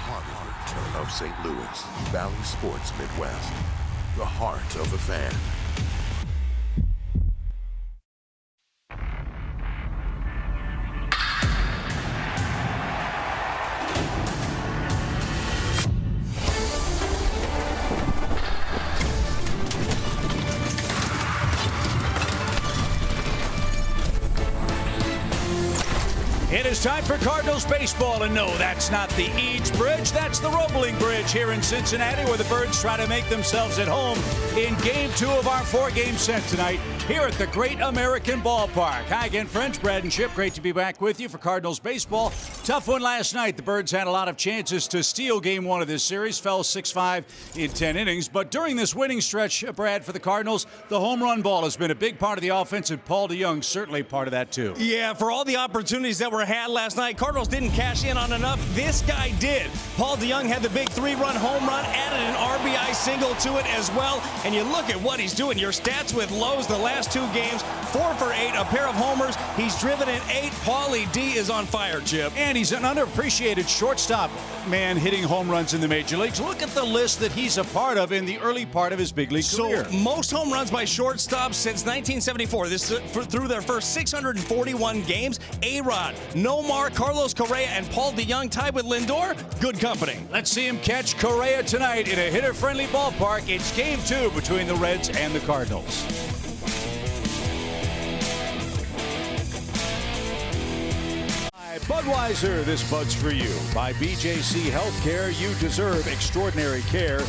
heart of St. Louis, Valley Sports Midwest, the heart of the fan. It is time for Cardinals baseball, and no, that's not the Eads Bridge. That's the Roebling Bridge here in Cincinnati, where the Birds try to make themselves at home in Game 2 of our 4-game set tonight here at the Great American Ballpark. Hi again, friends. Brad and Chip, great to be back with you for Cardinals baseball. Tough one last night. The Birds had a lot of chances to steal Game 1 of this series, fell 6-5 in 10 innings. But during this winning stretch, Brad, for the Cardinals, the home run ball has been a big part of the offense, and Paul DeJong certainly part of that too. Yeah, for all the opportunities that were had last night, Cardinals didn't cash in on enough. This guy did. Paul DeJong had the big 3-run home run, added an RBI single to it as well. And you look at what he's doing. Your stats with Lowe's the last 2 games, 4 for 8, a pair of homers. He's driven in 8. Paulie D is on fire, Chip. And he's an underappreciated shortstop man hitting home runs in the major leagues. Look at the list that he's a part of in the early part of his big league career. So most home runs by shortstops since 1974. This is through their first 641 games. A-Rod, Nomar, Carlos Correa, and Paul DeJong tied with Lindor. Good company. Let's see him catch Correa tonight in a hitter-friendly ballpark. It's Game 2 between the Reds and the Cardinals. Budweiser, this Bud's for you. By BJC Healthcare, you deserve extraordinary care.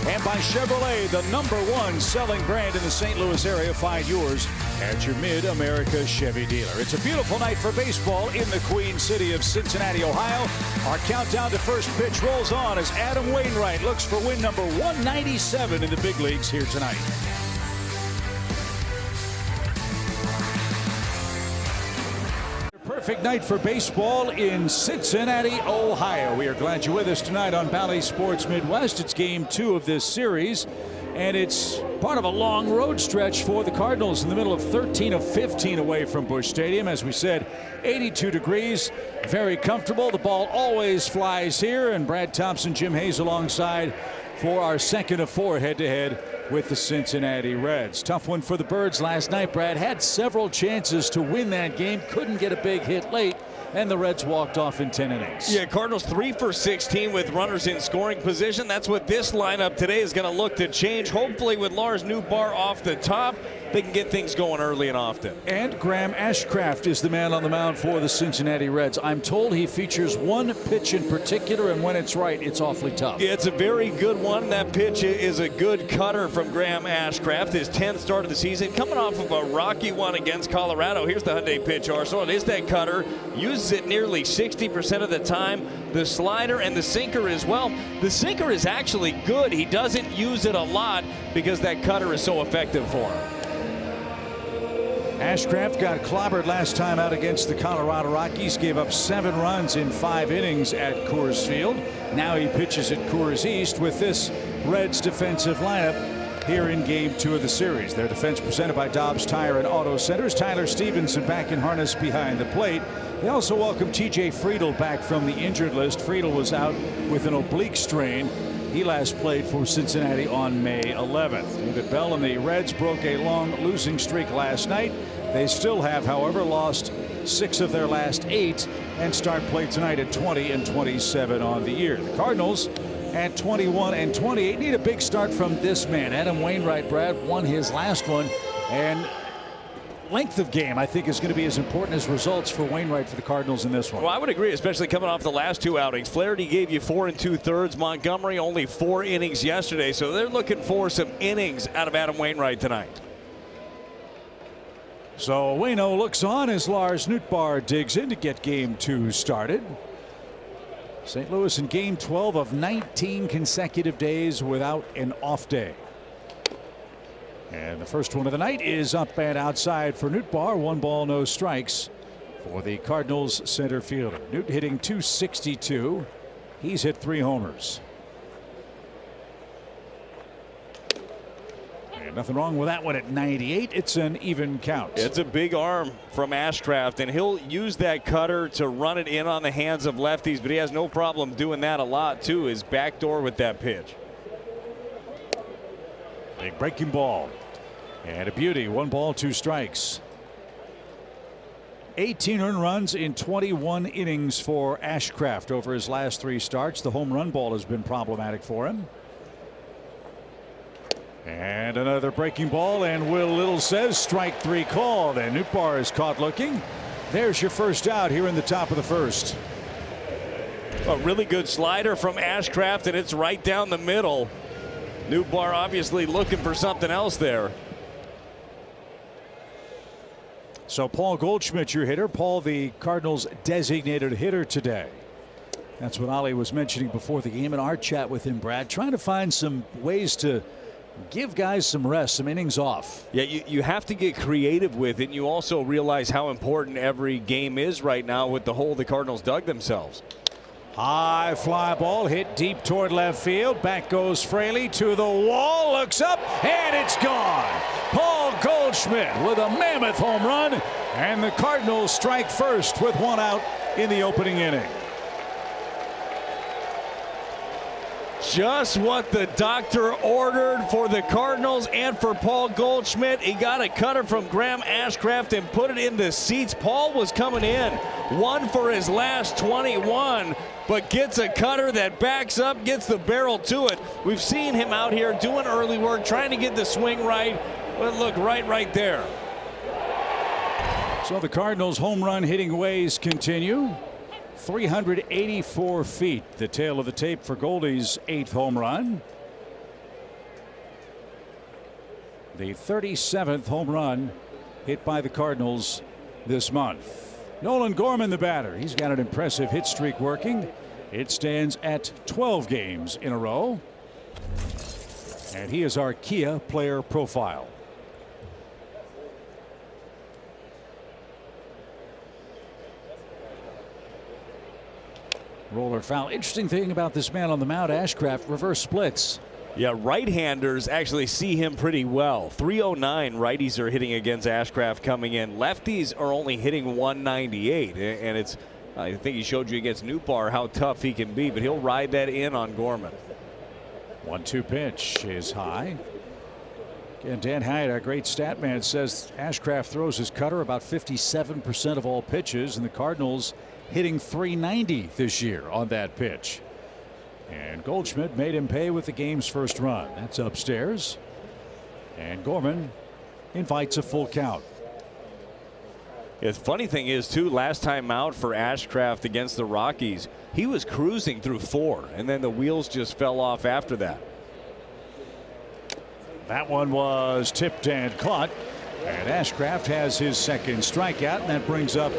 And by Chevrolet, the #1 selling brand in the St. Louis area. Find yours at your Mid-America Chevy dealer. It's a beautiful night for baseball in the Queen City of Cincinnati, Ohio. Our countdown to first pitch rolls on as Adam Wainwright looks for win number 197 in the big leagues here tonight. Perfect night for baseball in Cincinnati, Ohio. We are glad you're with us tonight on Valley Sports Midwest. It's Game 2 of this series, and it's part of a long road stretch for the Cardinals in the middle of 13 of 15 away from Busch Stadium. As we said, 82 degrees, very comfortable. The ball always flies here, and Brad Thompson, Jim Hayes alongside for our second of 4 head-to-head with the Cincinnati Reds. Tough one for the Birds last night. Brad had several chances to win that game, couldn't get a big hit late, and the Reds walked off in 10 innings. Yeah, Cardinals 3 for 16 with runners in scoring position. That's what this lineup today is going to look to change. Hopefully with Lars Nootbaar off the top, they can get things going early and often. And Graham Ashcraft is the man on the mound for the Cincinnati Reds. I'm told he features one pitch in particular, and when it's right, it's awfully tough. Yeah, it's a very good one. That pitch is a good cutter from Graham Ashcraft. His 10th start of the season, coming off of a rocky one against Colorado. Here's the Hyundai pitch arsenal. It is that cutter. Uses it nearly 60% of the time. The slider and the sinker as well. The sinker is actually good. He doesn't use it a lot because that cutter is so effective for him. Ashcraft got clobbered last time out against the Colorado Rockies, gave up 7 runs in 5 innings at Coors Field. Now he pitches at Coors East with this Reds defensive lineup here in Game 2 of the series. Their defense presented by Dobbs Tire and Auto Centers. Tyler Stevenson back in harness behind the plate. They also welcome TJ Friedl back from the injured list. Friedl was out with an oblique strain. He last played for Cincinnati on May 11th. David Bell and the Reds broke a long losing streak last night. They still have, however, lost 6 of their last 8 and start play tonight at 20 and 27 on the year. The Cardinals at 21 and 28 need a big start from this man. Adam Wainwright, Brad, won his last one, and length of game, I think, is going to be as important as results for Wainwright for the Cardinals in this one. Well, I would agree, especially coming off the last 2 outings. Flaherty gave you 4 2/3. Montgomery only 4 innings yesterday, so they're looking for some innings out of Adam Wainwright tonight. So Waino looks on as Lars Nootbaar digs in to get Game 2 started. St. Louis in Game 12 of 19 consecutive days without an off day. And the first one of the night is up and outside for Nootbaar. 1 ball, no strikes for the Cardinals center fielder. Newt hitting .262. He's hit 3 homers. And nothing wrong with that one at 98. It's an even count. It's a big arm from Ashcraft, and he'll use that cutter to run it in on the hands of lefties, but he has no problem doing that a lot too. His backdoor with that pitch. Big breaking ball. And a beauty. 1 ball, 2 strikes. 18 earned runs in 21 innings for Ashcraft over his last 3 starts. The home run ball has been problematic for him. And another breaking ball, and Will Little says strike 3 called, and Nootbaar is caught looking. There's your first out here in the top of the first. A really good slider from Ashcraft, and it's right down the middle. Nootbaar obviously looking for something else there. So Paul Goldschmidt, your hitter. Paul, the Cardinals' designated hitter today. That's what Ollie was mentioning before the game in our chat with him, Brad. Trying to find some ways to give guys some rest, some innings off. Yeah, you have to get creative with it. And you also realize how important every game is right now with the hole the Cardinals dug themselves. High fly ball hit deep toward left field. Back goes Fraley to the wall. Looks up, and it's gone. Paul Goldschmidt with a mammoth home run, and the Cardinals strike first with 1 out in the opening inning. Just what the doctor ordered for the Cardinals and for Paul Goldschmidt. He got a cutter from Graham Ashcraft and put it in the seats. Paul was coming in 1 for his last 21, but gets a cutter that backs up, gets the barrel to it. We've seen him out here doing early work, trying to get the swing right. But look, right there. So the Cardinals' home run hitting ways continue. 384 feet, the tail of the tape for Goldie's 8th home run. The 37th home run hit by the Cardinals this month. Nolan Gorman, the batter. He's got an impressive hit streak working. It stands at 12 games in a row. And he is our Kia player profile. Roller foul. Interesting thing about this man on the mound, Ashcraft, reverse splits. Yeah, right-handers actually see him pretty well. 309 righties are hitting against Ashcraft coming in. Lefties are only hitting 198, and it's I think he showed you against Nootbaar how tough he can be, but he'll ride that in on Gorman. 1-2 pitch is high. Again, Dan Hyatt, our great stat man, says Ashcraft throws his cutter about 57% of all pitches, and the Cardinals hitting 390 this year on that pitch. And Goldschmidt made him pay with the game's first run. That's upstairs. And Gorman invites a full count. Yeah, the funny thing is, too, last time out for Ashcraft against the Rockies, he was cruising through 4, and then the wheels just fell off after that. That one was tipped and caught. And Ashcraft has his second strikeout, and that brings up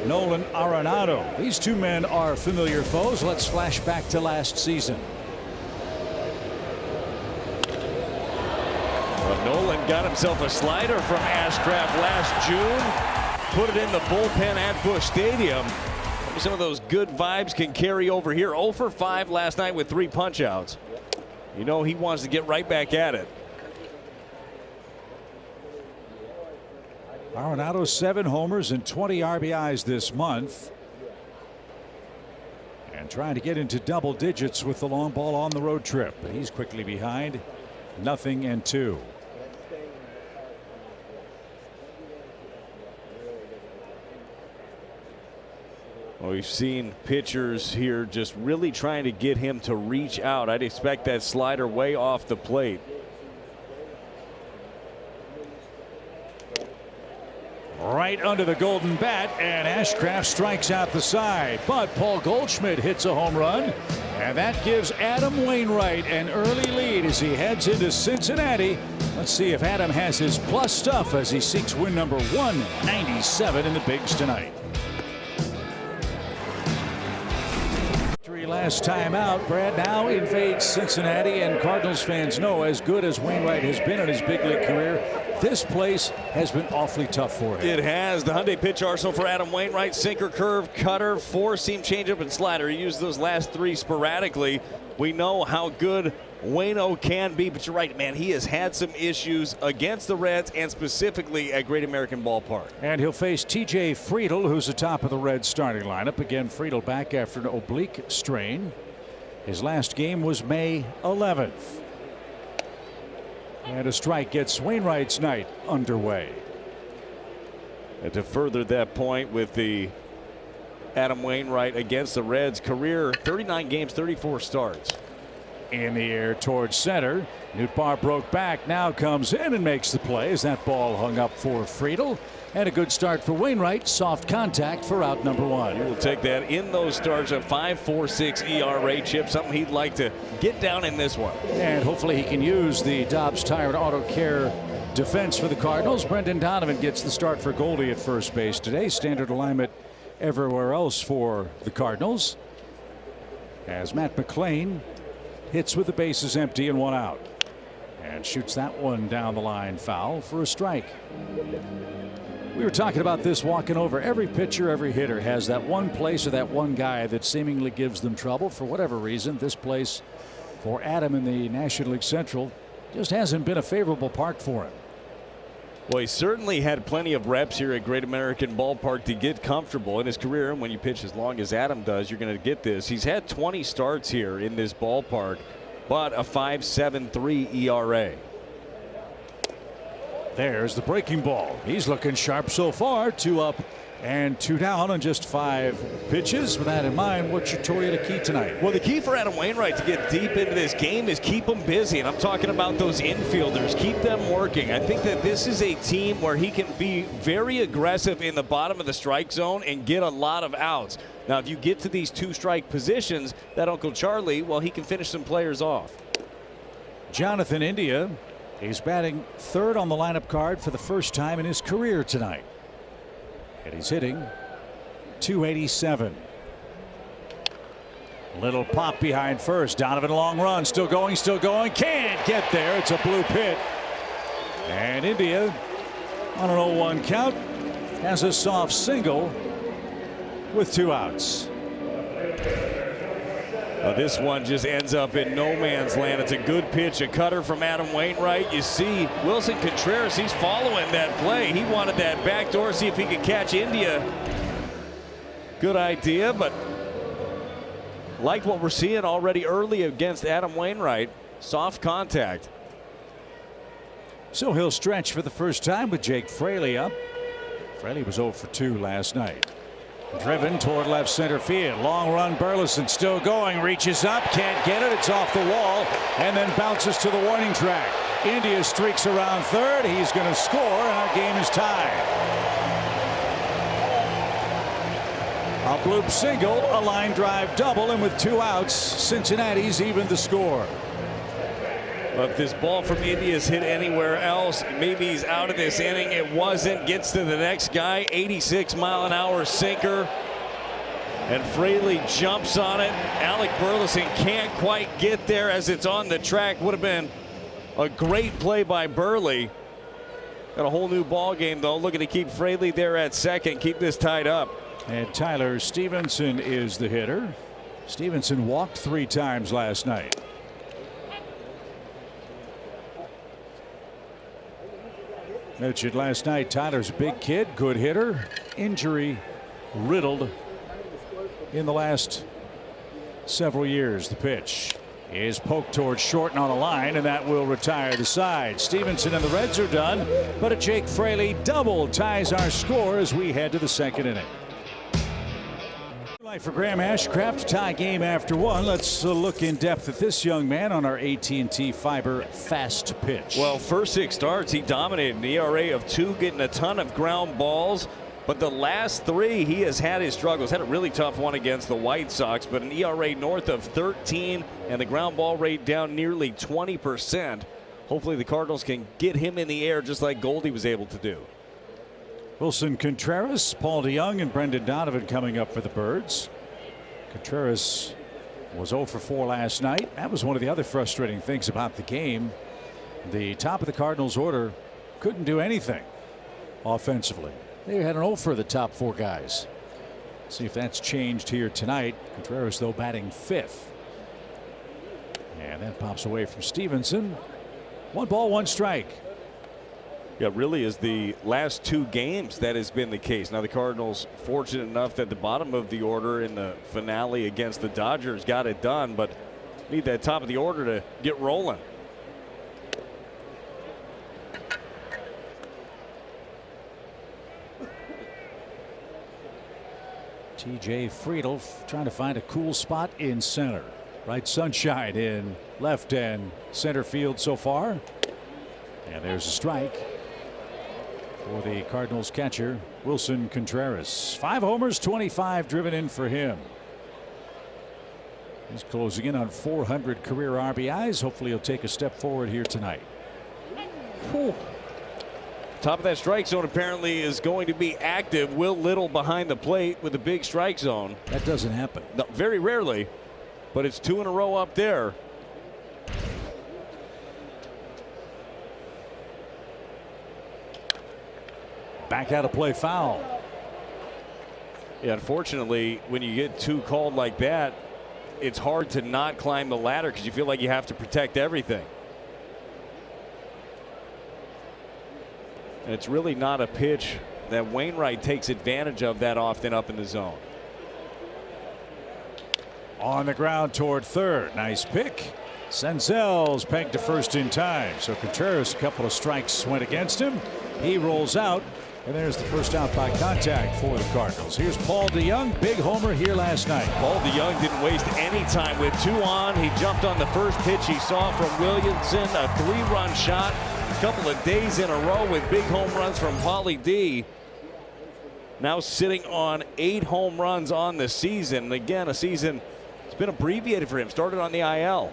Nolan Arenado. These two men are familiar foes. Let's flash back to last season. Well, Nolan got himself a slider from Ashcraft last June. Put it in the bullpen at Busch Stadium. Maybe some of those good vibes can carry over here. 0 for 5 last night with 3 punch-outs. You know he wants to get right back at it. Arenado 7 homers and 20 RBIs this month. And trying to get into double digits with the long ball on the road trip. But he's quickly behind. 0-2. Well, we've seen pitchers here just really trying to get him to reach out. I'd expect that slider way off the plate. Right under the golden bat, and Ashcraft strikes out the side. But Paul Goldschmidt hits a home run, and that gives Adam Wainwright an early lead as he heads into Cincinnati. Let's see if Adam has his plus stuff as he seeks win number 197 in the Bigs tonight. Last time out, Brad now invades Cincinnati, and Cardinals fans know as good as Wainwright has been in his big league career, this place has been awfully tough for him. It has. The Hyundai pitch arsenal for Adam Wainwright: sinker, curve, cutter, four-seam changeup, and slider. He used those last three sporadically. We know how good Waino can be, but you're right, man. He has had some issues against the Reds and specifically at Great American Ballpark. And he'll face T.J. Friedl, who's atop of the Reds starting lineup. Again, Friedl back after an oblique strain. His last game was May 11th. And a strike gets Wainwright's night underway. And to further that point with the Adam Wainwright against the Reds, career 39 games, 34 starts. In the air towards center. Nootbaar broke back, now comes in and makes the play as that ball hung up for Friedl. And a good start for Wainwright. Soft contact for out number one. We'll take that in those starts. A 5.46 ERA, Chip. Something he'd like to get down in this one. And hopefully he can use the Dobbs Tire and Auto Care defense for the Cardinals. Brendan Donovan gets the start for Goldie at first base today. Standard alignment everywhere else for the Cardinals. As Matt McLean hits with the bases empty and one out. And shoots that one down the line foul for a strike. We were talking about this walking over. Every pitcher, every hitter has that one place or that one guy that seemingly gives them trouble for whatever reason. This place for Adam in the National League Central just hasn't been a favorable park for him. Well, he certainly had plenty of reps here at Great American Ballpark to get comfortable in his career. And when you pitch as long as Adam does, you're going to get this. He's had 20 starts here in this ballpark, but a 5.73 ERA. There's the breaking ball. He's looking sharp so far. 2 up and 2 down on just 5 pitches. With that in mind, what's your Toyota key tonight? Well, the key for Adam Wainwright to get deep into this game is keep them busy. And I'm talking about those infielders. Keep them working. I think that this is a team where he can be very aggressive in the bottom of the strike zone and get a lot of outs. Now, if you get to these 2-strike positions, that Uncle Charlie, well, he can finish some players off. Jonathan India. He's batting third on the lineup card for the first time in his career tonight. And he's hitting .287. Little pop behind first. Donovan, long run. Still going, still going. Can't get there. It's a blue pit. And India on an 0-1 count has a soft single with 2 outs. This one just ends up in no man's land. It's a good pitch, a cutter from Adam Wainwright. You see Wilson Contreras, he's following that play. He wanted that backdoor, see if he could catch India. Good idea, but like what we're seeing already early against Adam Wainwright, soft contact. So he'll stretch for the first time with Jake Fraley up. Fraley was 0 for 2 last night. Driven toward left center field. Long run. Burleson still going. Reaches up. Can't get it. It's off the wall and then bounces to the warning track. India streaks around third. He's going to score and our game is tied. A bloop single, a line drive double, and with 2 outs, Cincinnati's evened the score. But if this ball from India is hit anywhere else, maybe he's out of this inning. It wasn't. Gets to the next guy. 86-mile-an-hour sinker. And Fraley jumps on it. Alec Burleson can't quite get there as it's on the track. Would have been a great play by Burley. Got a whole new ball game, though. Looking to keep Fraley there at second. Keep this tied up. And Tyler Stevenson is the hitter. Stevenson walked 3 times last night. Mentioned last night, Tyler's a big kid, good hitter, injury riddled in the last several years. The pitch is poked towards short and on a line, and that will retire the side. Stevenson and the Reds are done, but a Jake Fraley double ties our score as we head to the second inning. For Graham Ashcraft, tie game after 1. Let's look in depth at this young man on our AT&T Fiber fast pitch. Well, first 6 starts, he dominated an ERA of 2, getting a ton of ground balls. But the last 3, he has had his struggles. Had a really tough one against the White Sox, but an ERA north of 13 and the ground ball rate down nearly 20%. Hopefully the Cardinals can get him in the air just like Goldie was able to do. Wilson Contreras, Paul DeYoung, and Brendan Donovan coming up for the Birds. Contreras was 0 for 4 last night. That was one of the other frustrating things about the game. The top of the Cardinals order couldn't do anything offensively. They had an 0 for the top 4 guys. See if that's changed here tonight. Contreras, though, batting 5th. And that pops away from Stevenson. 1 ball, 1 strike. Yeah, really is the last 2 games that has been the case. Now the Cardinals fortunate enough that the bottom of the order in the finale against the Dodgers got it done, but need that top of the order to get rolling. TJ Friedel trying to find a cool spot in center. Right sunshine in left and center field so far. And there's a strike for the Cardinals catcher, Wilson Contreras. 5 homers, 25 driven in for him. He's closing in on 400 career RBIs. Hopefully he'll take a step forward here tonight. Whew. Top of that strike zone apparently is going to be active. Will Little behind the plate with a big strike zone. That doesn't happen. No, very rarely, but it's 2 in a row up there. Back out of play, foul. Yeah, unfortunately, when you get 2 called like that, it's hard to not climb the ladder because you feel like you have to protect everything. And it's really not a pitch that Wainwright takes advantage of that often up in the zone. On the ground toward third. Nice pick. Senzel's pegged to first in time. So Contreras, a couple of strikes went against him. He rolls out. And there's the first out by contact for the Cardinals. Here's Paul DeJong, big homer here last night. Paul DeJong didn't waste any time with 2 on. He jumped on the first pitch he saw from Williamson, a 3-run shot. A couple of days in a row with big home runs from Paulie D. Now sitting on 8 home runs on the season. And again, a season it's been abbreviated for him. Started on the IL.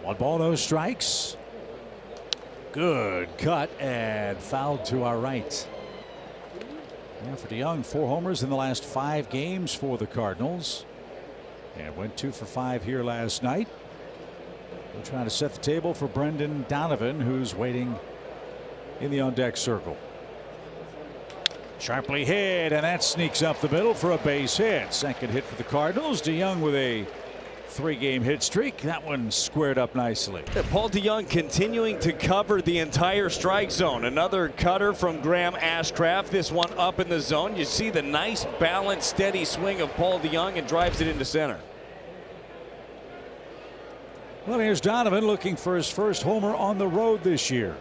One ball, no strikes. Good cut and fouled to our right. Yeah, for DeJong, 4 homers in the last 5 games for the Cardinals. And went 2 for 5 here last night. We're trying to set the table for Brendan Donovan, who's waiting in the on deck circle. Sharply hit, and that sneaks up the middle for a base hit. Second hit for the Cardinals. DeJong with a 3-game hit streak. That one squared up nicely. Paul DeJong continuing to cover the entire strike zone. Another cutter from Graham Ashcraft. This one up in the zone. You see the nice balanced steady swing of Paul DeJong and drives it into center. Well, here's Donovan looking for his first homer on the road this year.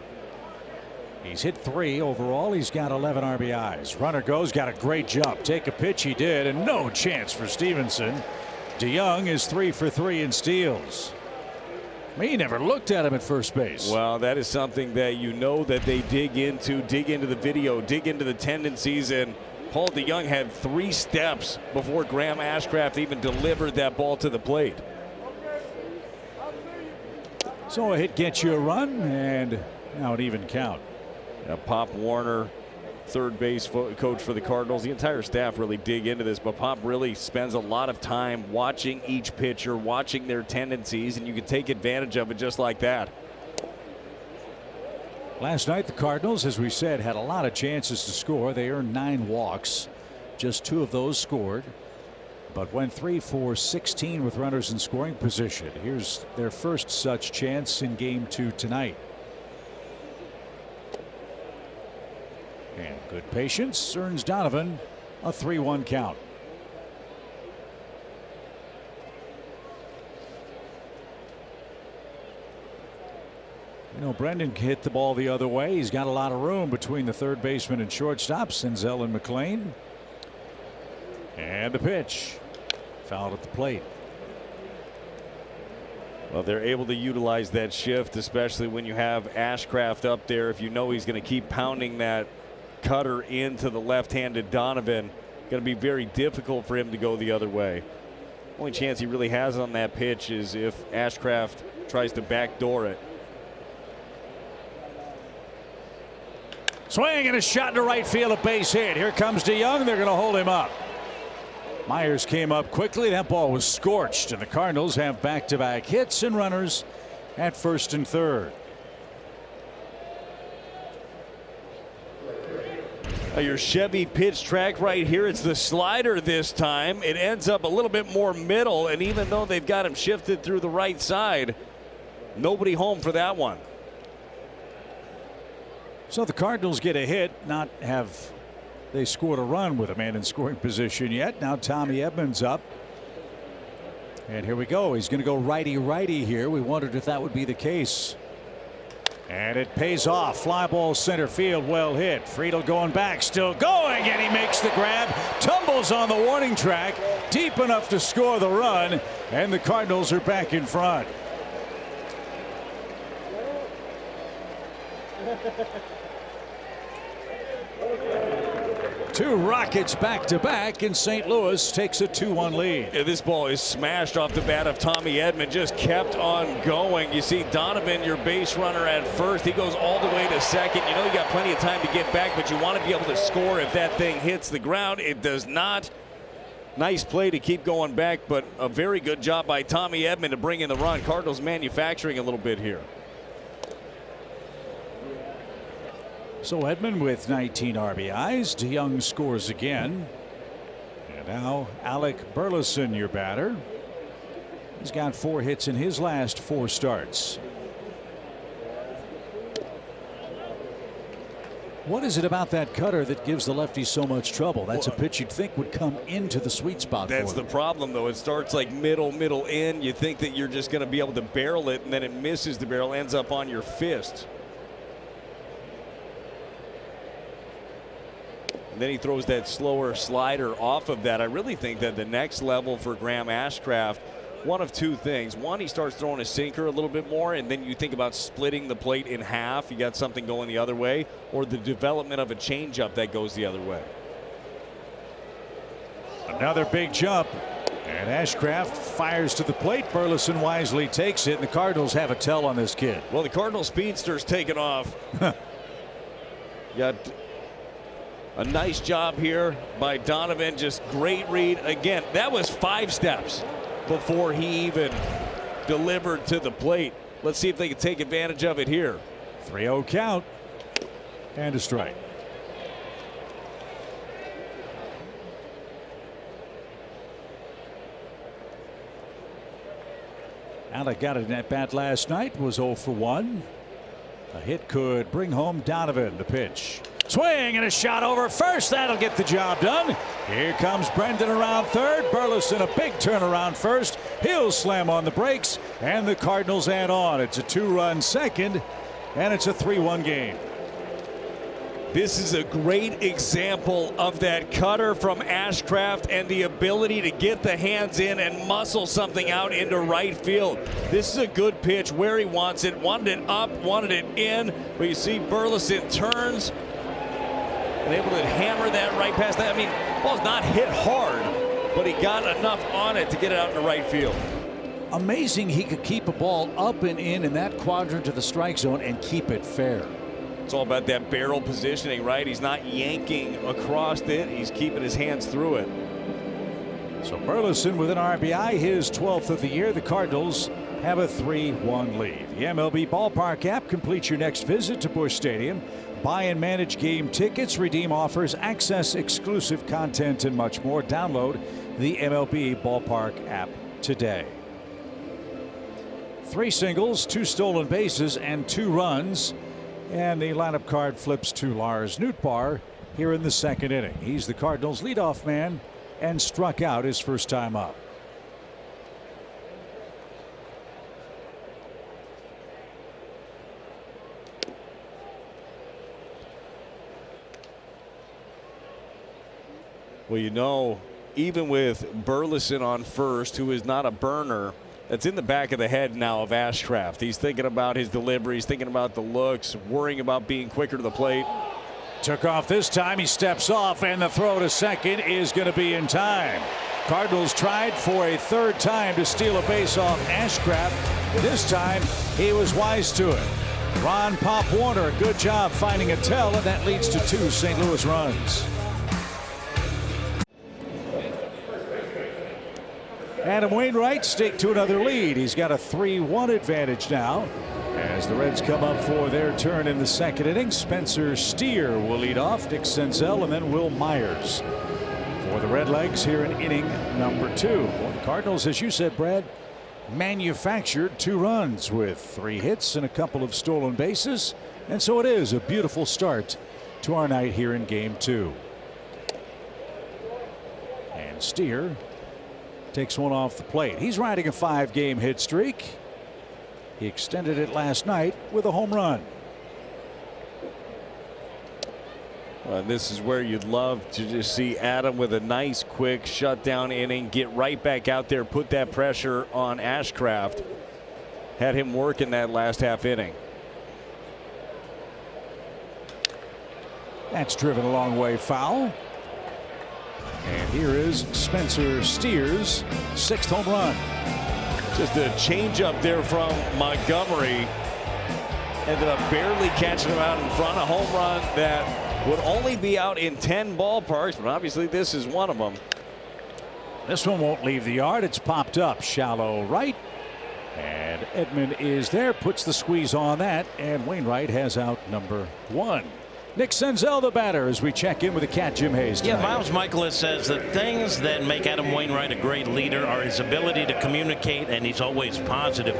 He's hit 3 overall. He's got 11 RBIs. Runner goes, got a great jump. Take a pitch, he did, and no chance for Stevenson. DeJong is 3 for 3 in steals. He never looked at him at first base. Well, that is something that you know that they dig into the video, dig into the tendencies, and Paul DeJong had 3 steps before Graham Ashcraft even delivered that ball to the plate. So a hit gets you a run, and now an even count. Pop Warner, third base coach for the Cardinals. The entire staff really dig into this, but Pop really spends a lot of time watching each pitcher, watching their tendencies, and you can take advantage of it just like that. Last night, the Cardinals, as we said, had a lot of chances to score. They earned 9 walks. Just 2 of those scored, but went 3 for 16 with runners in scoring position. Here's their first such chance in game 2 tonight. And good patience earns Donovan a 3-1 count. You know, Brendan hit the ball the other way. He's got a lot of room between the third baseman and shortstop, Senzel and McLean. And the pitch fouled at the plate. Well, they're able to utilize that shift, especially when you have Ashcraft up there. If you know he's going to keep pounding that cutter into the left-handed Donovan, going to be very difficult for him to go the other way. Only chance he really has on that pitch is if Ashcraft tries to backdoor it. Swing and a shot to right field, a base hit. Here comes DeYoung. They're going to hold him up. Myers came up quickly. That ball was scorched, and the Cardinals have back-to-back hits and runners at first and third. Your Chevy pitch track right here. It's the slider this time. It ends up a little bit more middle, and even though they've got him shifted through the right side, nobody home for that one. So the Cardinals get a hit, not have they scored a run with a man in scoring position yet. Now Tommy Edman's up. And here we go. He's going to go righty-righty here. We wondered if that would be the case. And it pays off. Fly ball center field, well hit. Friedel going back, still going, and he makes the grab. Tumbles on the warning track, deep enough to score the run, and the Cardinals are back in front. Two Rockets back-to-back, and St. Louis takes a 2-1 lead. Yeah, this ball is smashed off the bat of Tommy Edman, just kept on going. You see Donovan, your base runner, at first. He goes all the way to second. You know you got plenty of time to get back, but you want to be able to score if that thing hits the ground. It does not. Nice play to keep going back, but a very good job by Tommy Edman to bring in the run. Cardinals manufacturing a little bit here. So Edman with 19 RBIs. DeYoung scores again. And now Alec Burleson, your batter. He's got 4 hits in his last 4 starts. What is it about that cutter that gives the lefty so much trouble? That's a pitch you'd think would come into the sweet spot. That's the problem, though. It starts like middle in. You think that you're just going to be able to barrel it, and then it misses the barrel, ends up on your fist. And then he throws that slower slider off of that. I really think that the next level for Graham Ashcraft, one of two things. One, he starts throwing a sinker a little bit more, and then you think about splitting the plate in half. You got something going the other way, or the development of a changeup that goes the other way. Another big jump, and Ashcraft fires to the plate. Burleson wisely takes it, and the Cardinals have a tell on this kid. Well, the Cardinal speedster's taken off. Got a nice job here by Donovan. Just great read. Again, that was 5 steps before he even delivered to the plate. Let's see if they can take advantage of it here. 3-0 count and a strike. Alec got an at bat last night, was 0 for 1. A hit could bring home Donovan. The pitch. Swing and a shot over first. That'll get the job done. Here comes Brendan around third. Burleson a big turnaround first. He'll slam on the brakes, and the Cardinals add on. It's a 2-run second, and it's a 3-1 game. This is a great example of that cutter from Ashcraft and the ability to get the hands in and muscle something out into right field. This is a good pitch where he wants it. Wanted it up, wanted it in. But you see Burleson turns and able to hammer that right past that. I mean, the ball's not hit hard, but he got enough on it to get it out in the right field. Amazing he could keep a ball up and in that quadrant of the strike zone and keep it fair. It's all about that barrel positioning, right? He's not yanking across it. He's keeping his hands through it. So Burleson with an RBI, his 12th of the year. The Cardinals have a 3-1 lead. The MLB Ballpark app completes your next visit to Busch Stadium. Buy and manage game tickets, redeem offers, access exclusive content, and much more. Download the MLB Ballpark app today. 3 singles, 2 stolen bases, and 2 runs. And the lineup card flips to Lars Nootbaar here in the 2nd inning. He's the Cardinals' leadoff man and struck out his first time up. Well, you know, even with Burleson on first, who is not a burner, that's in the back of the head now of Ashcraft. He's thinking about his deliveries, thinking about the looks, worrying about being quicker to the plate. Took off this time. He steps off, and the throw to second is going to be in time. Cardinals tried for a 3rd time to steal a base off Ashcraft. This time he was wise to it. Ron Pop Warner, good job finding a tell, and that leads to 2 St. Louis runs. Adam Wainwright stake to another lead. He's got a 3-1 advantage now. As the Reds come up for their turn in the second inning, Spencer Steer will lead off, Nick Senzel, and then Will Myers for the Redlegs here in inning number 2. Well, the Cardinals, as you said, Brad, manufactured 2 runs with 3 hits and a couple of stolen bases, and so it is a beautiful start to our night here in game 2. And Steer takes one off the plate. He's riding a 5-game hit streak. He extended it last night with a home run. This is where you'd love to just see Adam with a nice quick shutdown inning, get right back out there, put that pressure on Ashcraft. Had him work in that last half inning. That's driven a long way foul. And here is Spencer Steer's 6th home run. Just a change up there from Montgomery. Ended up barely catching him out in front. A home run that would only be out in 10 ballparks, but obviously this is one of them. This one won't leave the yard. It's popped up shallow right. And Edman is there, puts the squeeze on that, and Wainwright has out number 1. Nick Senzel, the batter, as we check in with the cat, Jim Hayes tonight. Yeah, Miles Michaelis says the things that make Adam Wainwright a great leader are his ability to communicate, and he's always positive.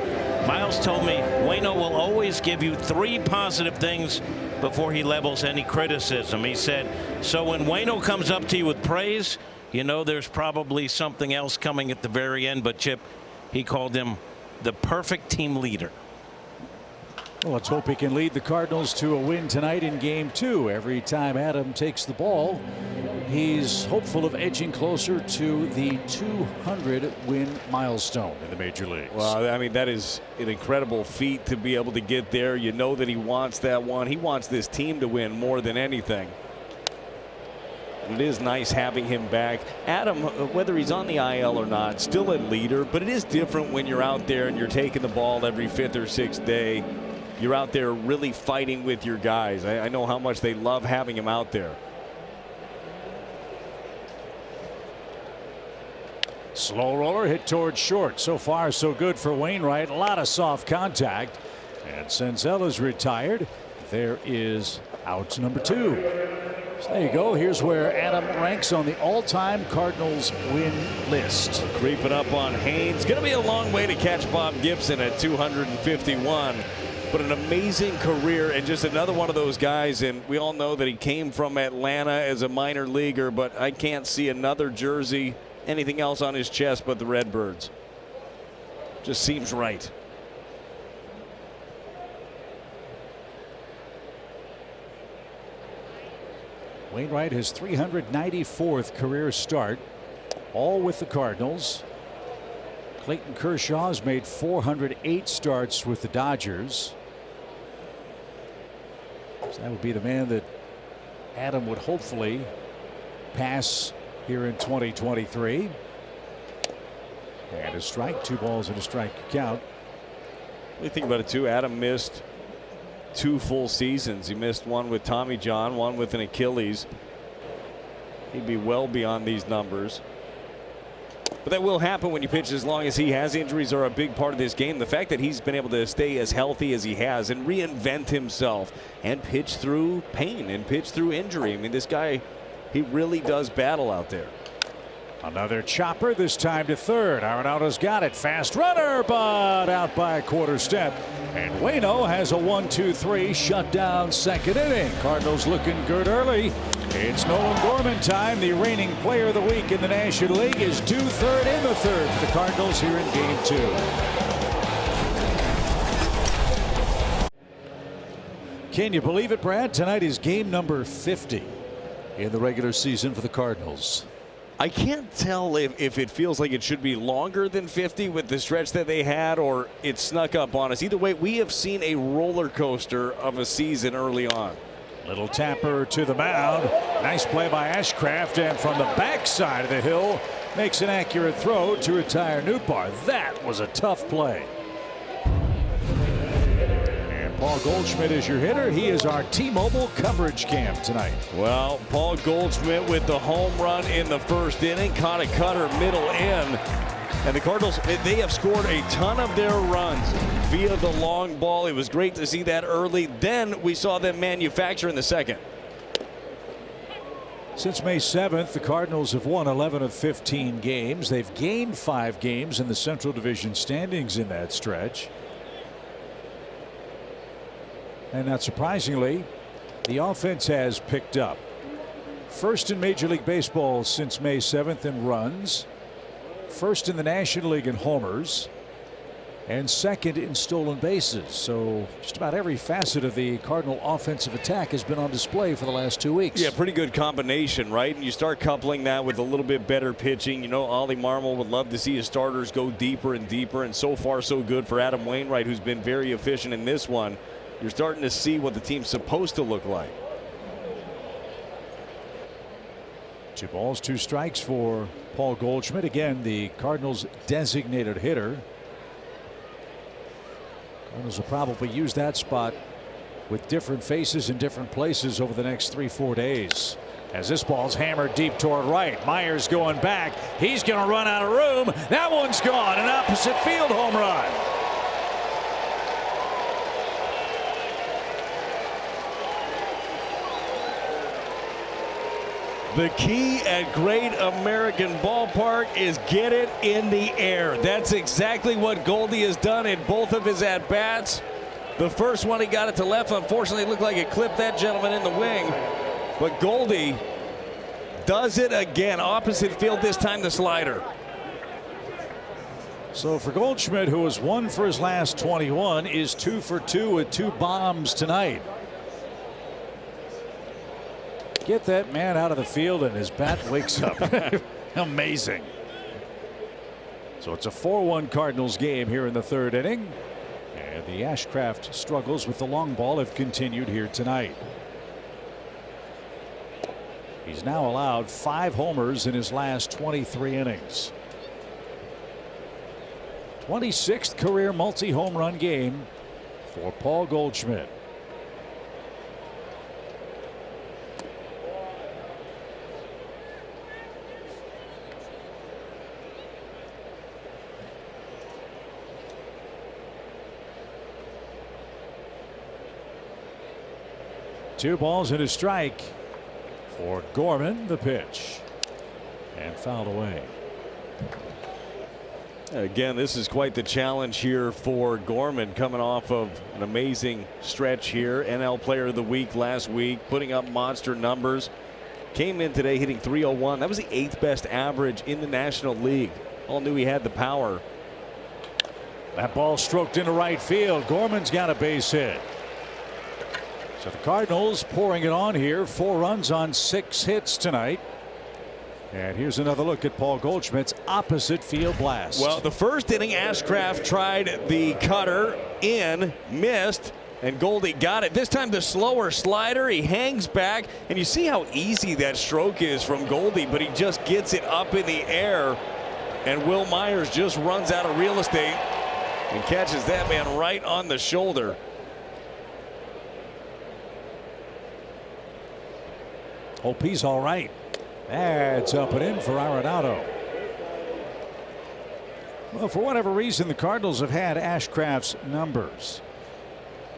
Miles told me Waino will always give you 3 positive things before he levels any criticism. He said, so when Waino comes up to you with praise, you know there's probably something else coming at the very end. But Chip, he called him the perfect team leader. Well, let's hope he can lead the Cardinals to a win tonight in game 2. Every time Adam takes the ball, he's hopeful of edging closer to the 200 win milestone in the major leagues. Well, I mean, that is an incredible feat to be able to get there. You know that he wants that one. He wants this team to win more than anything. It is nice having him back. Adam, whether he's on the IL or not, still a leader, but it is different when you're out there and you're taking the ball every 5th or 6th day. You're out there really fighting with your guys. I know how much they love having him out there. Slow roller hit towards short. So far so good for Wainwright. A lot of soft contact, and Senzel is retired. There is out number 2. So there you go. Here's where Adam ranks on the all-time Cardinals win list. Creeping up on Haynes. Going to be a long way to catch Bob Gibson at 251. But an amazing career, and just another one of those guys. And we all know that he came from Atlanta as a minor leaguer, but I can't see another jersey, anything else on his chest but the Redbirds. Just seems right. Wainwright, his 394th career start, all with the Cardinals. Clayton Kershaw's made 408 starts with the Dodgers. So that would be the man that Adam would hopefully pass here in 2023. And a strike, 2 balls and a strike count. When you think about it too, Adam missed 2 full seasons. He missed one with Tommy John, one with an Achilles. He'd be well beyond these numbers. But that will happen when you pitch, as long as he has. Injuries are a big part of this game. The fact that he's been able to stay as healthy as he has and reinvent himself and pitch through pain and pitch through injury. I mean, this guy, he really does battle out there. Another chopper, this time to third. Arenado's got it. Fast runner, but out by a quarter step. And Waino has a 1-2-3 shutdown second inning. Cardinals looking good early. It's Nolan Gorman time. The reigning player of the week in the National League is due third in the third for the Cardinals here in game 2. Can you believe it, Brad? Tonight is game number 50 in the regular season for the Cardinals. I can't tell if it feels like it should be longer than 50 with the stretch that they had, or it snuck up on us. Either way, we have seen a roller coaster of a season early on. Little tapper to the mound. Nice play by Ashcraft, and from the backside of the hill makes an accurate throw to retire Nootbaar. That was a tough play. And Paul Goldschmidt is your hitter. He is our T-Mobile coverage cam tonight. Well, Paul Goldschmidt with the home run in the first inning, caught a cutter middle in. And the Cardinals, they have scored a ton of their runs via the long ball. It was great to see that early. Then we saw them manufacture in the second. Since May 7th, the Cardinals have won 11 of 15 games. They've gained 5 games in the Central Division standings in that stretch. And not surprisingly, the offense has picked up. First in Major League Baseball since May 7th in runs. First in the National League in homers. And second in stolen bases. So just about every facet of the Cardinal offensive attack has been on display for the last 2 weeks. Yeah, pretty good combination, right? And you start coupling that with a little bit better pitching. You know, Ollie Marmol would love to see his starters go deeper and deeper. And so far, so good for Adam Wainwright, who's been very efficient in this one. You're starting to see what the team's supposed to look like. 2 balls, 2 strikes for Paul Goldschmidt. Again, the Cardinals designated hitter. Cardinals will probably use that spot with different faces in different places over the next 3-4 days. As this ball's hammered deep toward right. Myers going back. He's going to run out of room. That one's gone. An opposite field home run. The key at Great American Ballpark is get it in the air. That's exactly what Goldie has done in both of his at-bats. The first one he got it to left. Unfortunately, it looked like it clipped that gentleman in the wing. But Goldie does it again. Opposite field, this time the slider. So for Goldschmidt, who has 1 for his last 21, is 2 for 2 with 2 bombs tonight. Get that man out of the field and his bat wakes up. Amazing. So it's a 4-1 Cardinals game here in the 3rd inning. And the Ashcraft struggles with the long ball have continued here tonight. He's now allowed 5 homers in his last 23 innings. 26th career multi-home run game for Paul Goldschmidt. Two balls and a strike for Gorman. The pitch and fouled away. Again, this is quite the challenge here for Gorman, coming off of an amazing stretch here. NL Player of the Week last week, putting up monster numbers. Came in today hitting .301. That was the 8th best average in the National League. All knew he had the power. That ball stroked into right field. Gorman's got a base hit. So the Cardinals pouring it on here. 4 runs on 6 hits tonight. And here's another look at Paul Goldschmidt's opposite field blast. Well, the first inning, Ashcraft tried the cutter in, missed, and Goldie got it. This time the slower slider. He hangs back, and you see how easy that stroke is from Goldie, but he just gets it up in the air, and Will Myers just runs out of real estate and catches that man right on the shoulder. Hope he's all right. That's up and in for Arenado. Well, for whatever reason, the Cardinals have had Ashcraft's numbers.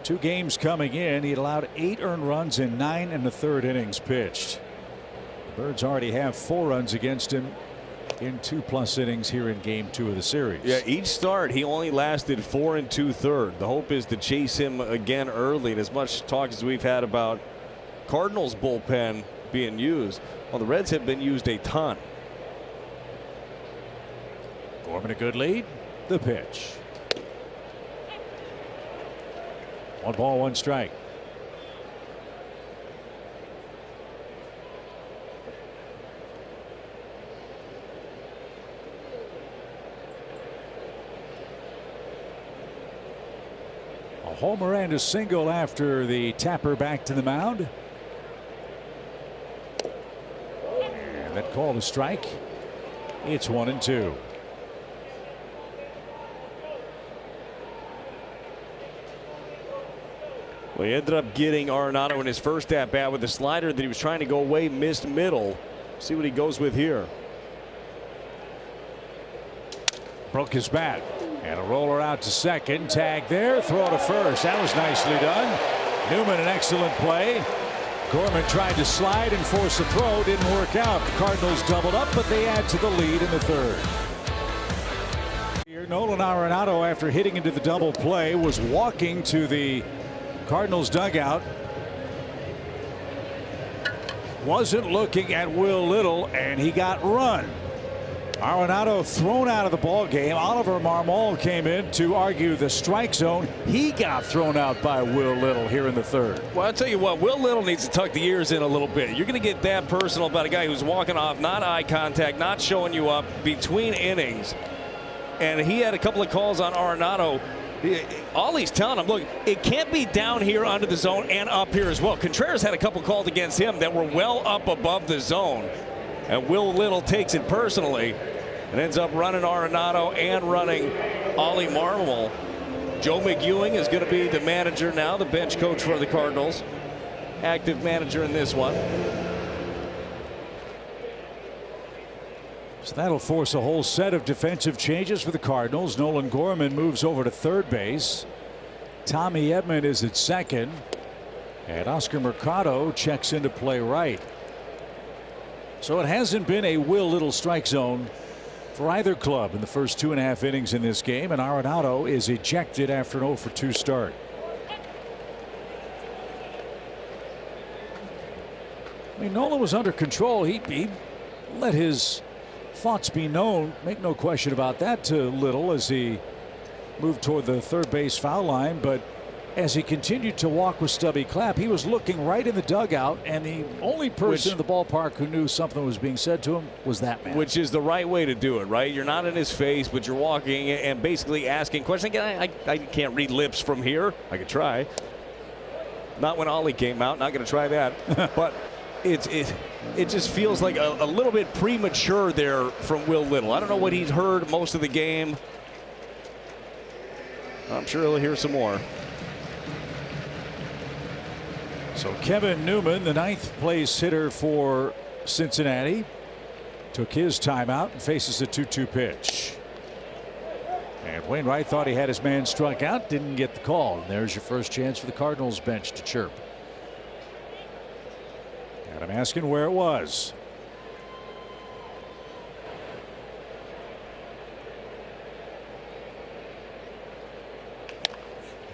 2 games coming in, he allowed 8 earned runs in 9 1/3 innings pitched. The Birds already have 4 runs against him in 2+ innings here in Game 2 of the series. Yeah, each start he only lasted 4 2/3. The hope is to chase him again early. And as much talk as we've had about Cardinals bullpen being used, well, the Reds have been used a ton. Gorman a good lead. The pitch. 1 ball, 1 strike. A homer and a single after the tapper back to the mound. And that called a strike. It's 1-2. Well, he ended up getting Arenado in his first at bat with a slider that he was trying to go away, missed middle. See what he goes with here. Broke his bat. And a roller out to second. Tag there. Throw to first. That was nicely done. Newman, an excellent play. Gorman tried to slide and force a throw. Didn't work out. The Cardinals doubled up, but they add to the lead in the third. Here, Nolan Arenado, after hitting into the double play, was walking to the Cardinals dugout. Wasn't looking at Will Little, and he got run. Arenado thrown out of the ball game. Oliver Marmol came in to argue the strike zone. He got thrown out by Will Little here in the third. Well, I'll tell you what, Will Little needs to tuck the ears in a little bit. You're going to get that personal about a guy who's walking off, not eye contact, not showing you up between innings. And he had a couple of calls on Arenado. All he's telling him, look, it can't be down here under the zone and up here as well. Contreras had a couple calls against him that were well up above the zone. And Will Little takes it personally and ends up running Arenado and running Ollie Marmol. Joe McEwing is going to be the manager now, the bench coach for the Cardinals. Active manager in this one. So that'll force a whole set of defensive changes for the Cardinals. Nolan Gorman moves over to third base. Tommy Edman is at second. And Oscar Mercado checks into play right. So it hasn't been a Will Little strike zone for either club in the first 2.5 innings in this game, and Arenado is ejected after an 0-for-2 start. I mean, Nolan was under control. He let his thoughts be known, make no question about that, to Little as he moved toward the third base foul line, but as he continued to walk with Stubby Clapp, he was looking right in the dugout, and the only person in the ballpark who knew something was being said to him was that man. Which is the right way to do it, right? You're not in his face, but you're walking and basically asking questions. Again, I can't read lips from here. I could try. Not when Ollie came out. Not going to try that. But it just feels like a little bit premature there from Will Little. I don't know what he's heard most of the game. I'm sure he'll hear some more. So Kevin Newman, the 9th place hitter for Cincinnati, took his timeout and faces a 2-2 pitch. And Wainwright thought he had his man struck out, didn't get the call. And there's your first chance for the Cardinals bench to chirp. And I'm asking where it was.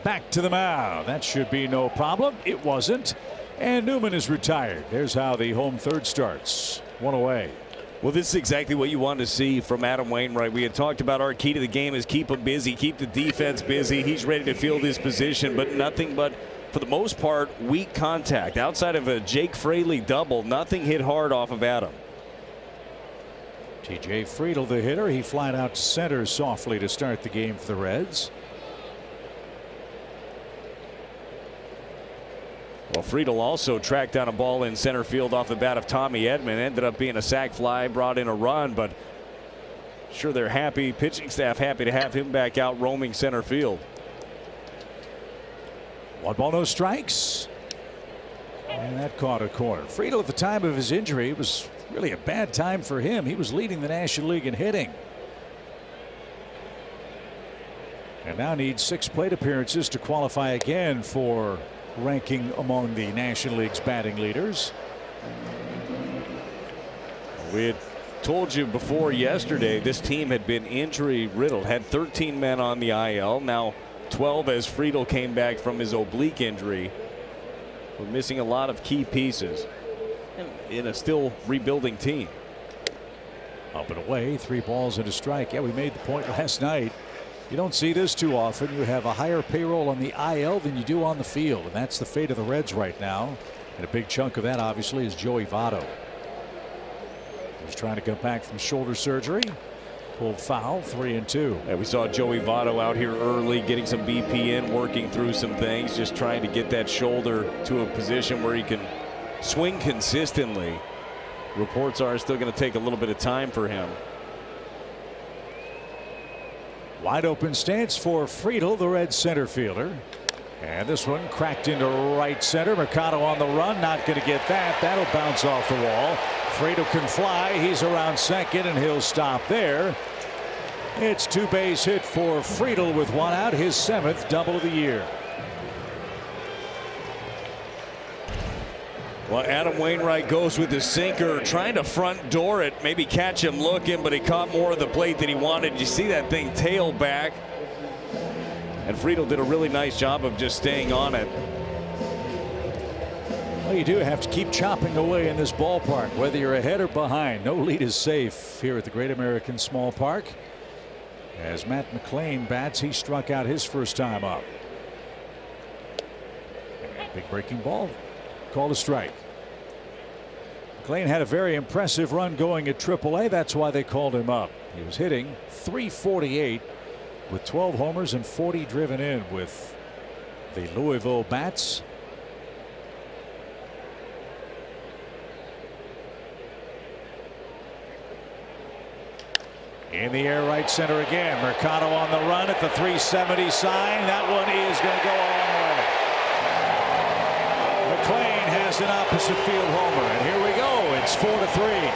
Back to the mound. That should be no problem. It wasn't. And Newman is retired. There's how the home third starts. One away. Well, this is exactly what you want to see from Adam Wainwright. We had talked about our key to the game is keep him busy, keep the defense busy. He's ready to field his position, but nothing but, for the most part, weak contact. Outside of a Jake Fraley double, nothing hit hard off of Adam. TJ Friedl, the hitter, he flied out to center softly to start the game for the Reds. Well, Friedl also tracked down a ball in center field off the bat of Tommy Edman. Ended up being a sac fly, brought in a run, but sure they're happy, pitching staff happy to have him back out roaming center field. 1 ball, no strikes. And that caught a corner. Friedl, at the time of his injury, it was really a bad time for him. He was leading the National League in hitting. And now needs 6 plate appearances to qualify again for ranking among the National League's batting leaders. We had told you before yesterday this team had been injury riddled, had 13 men on the IL, now 12 as Friedl came back from his oblique injury. We're missing a lot of key pieces in a still rebuilding team. Up and away, 3 balls and a strike. Yeah, we made the point last night. You don't see this too often. You have a higher payroll on the IL than you do on the field, and that's the fate of the Reds right now. And a big chunk of that, obviously, is Joey Votto. He's trying to come back from shoulder surgery. Pulled foul, 3-2. Yeah, we saw Joey Votto out here early, getting some BP in, working through some things, just trying to get that shoulder to a position where he can swing consistently. Reports are it's still going to take a little bit of time for him. Wide open stance for Friedl, the Red center fielder. And this one cracked into right center. Mercado on the run, not going to get that. That'll bounce off the wall. Friedel can fly. He's around second, and he'll stop there. It's two-base hit for Friedel with one out, his 7th double of the year. Well, Adam Wainwright goes with his sinker, trying to front door it, maybe catch him looking, but he caught more of the plate than he wanted. You see that thing tail back. And Friedel did a really nice job of just staying on it. Well, you do have to keep chopping away in this ballpark, whether you're ahead or behind. No lead is safe here at the Great American Small Park. As Matt McLain bats, he struck out his first time up. Big breaking ball, called a strike. McLain had a very impressive run going at AAA. That's why they called him up. He was hitting .348 with 12 homers and 40 driven in with the Louisville Bats. In the air, right center again. Mercado on the run at the 370 sign. That one is going to go a long way. McLain has an opposite field homer, and here we go. It's 4-3.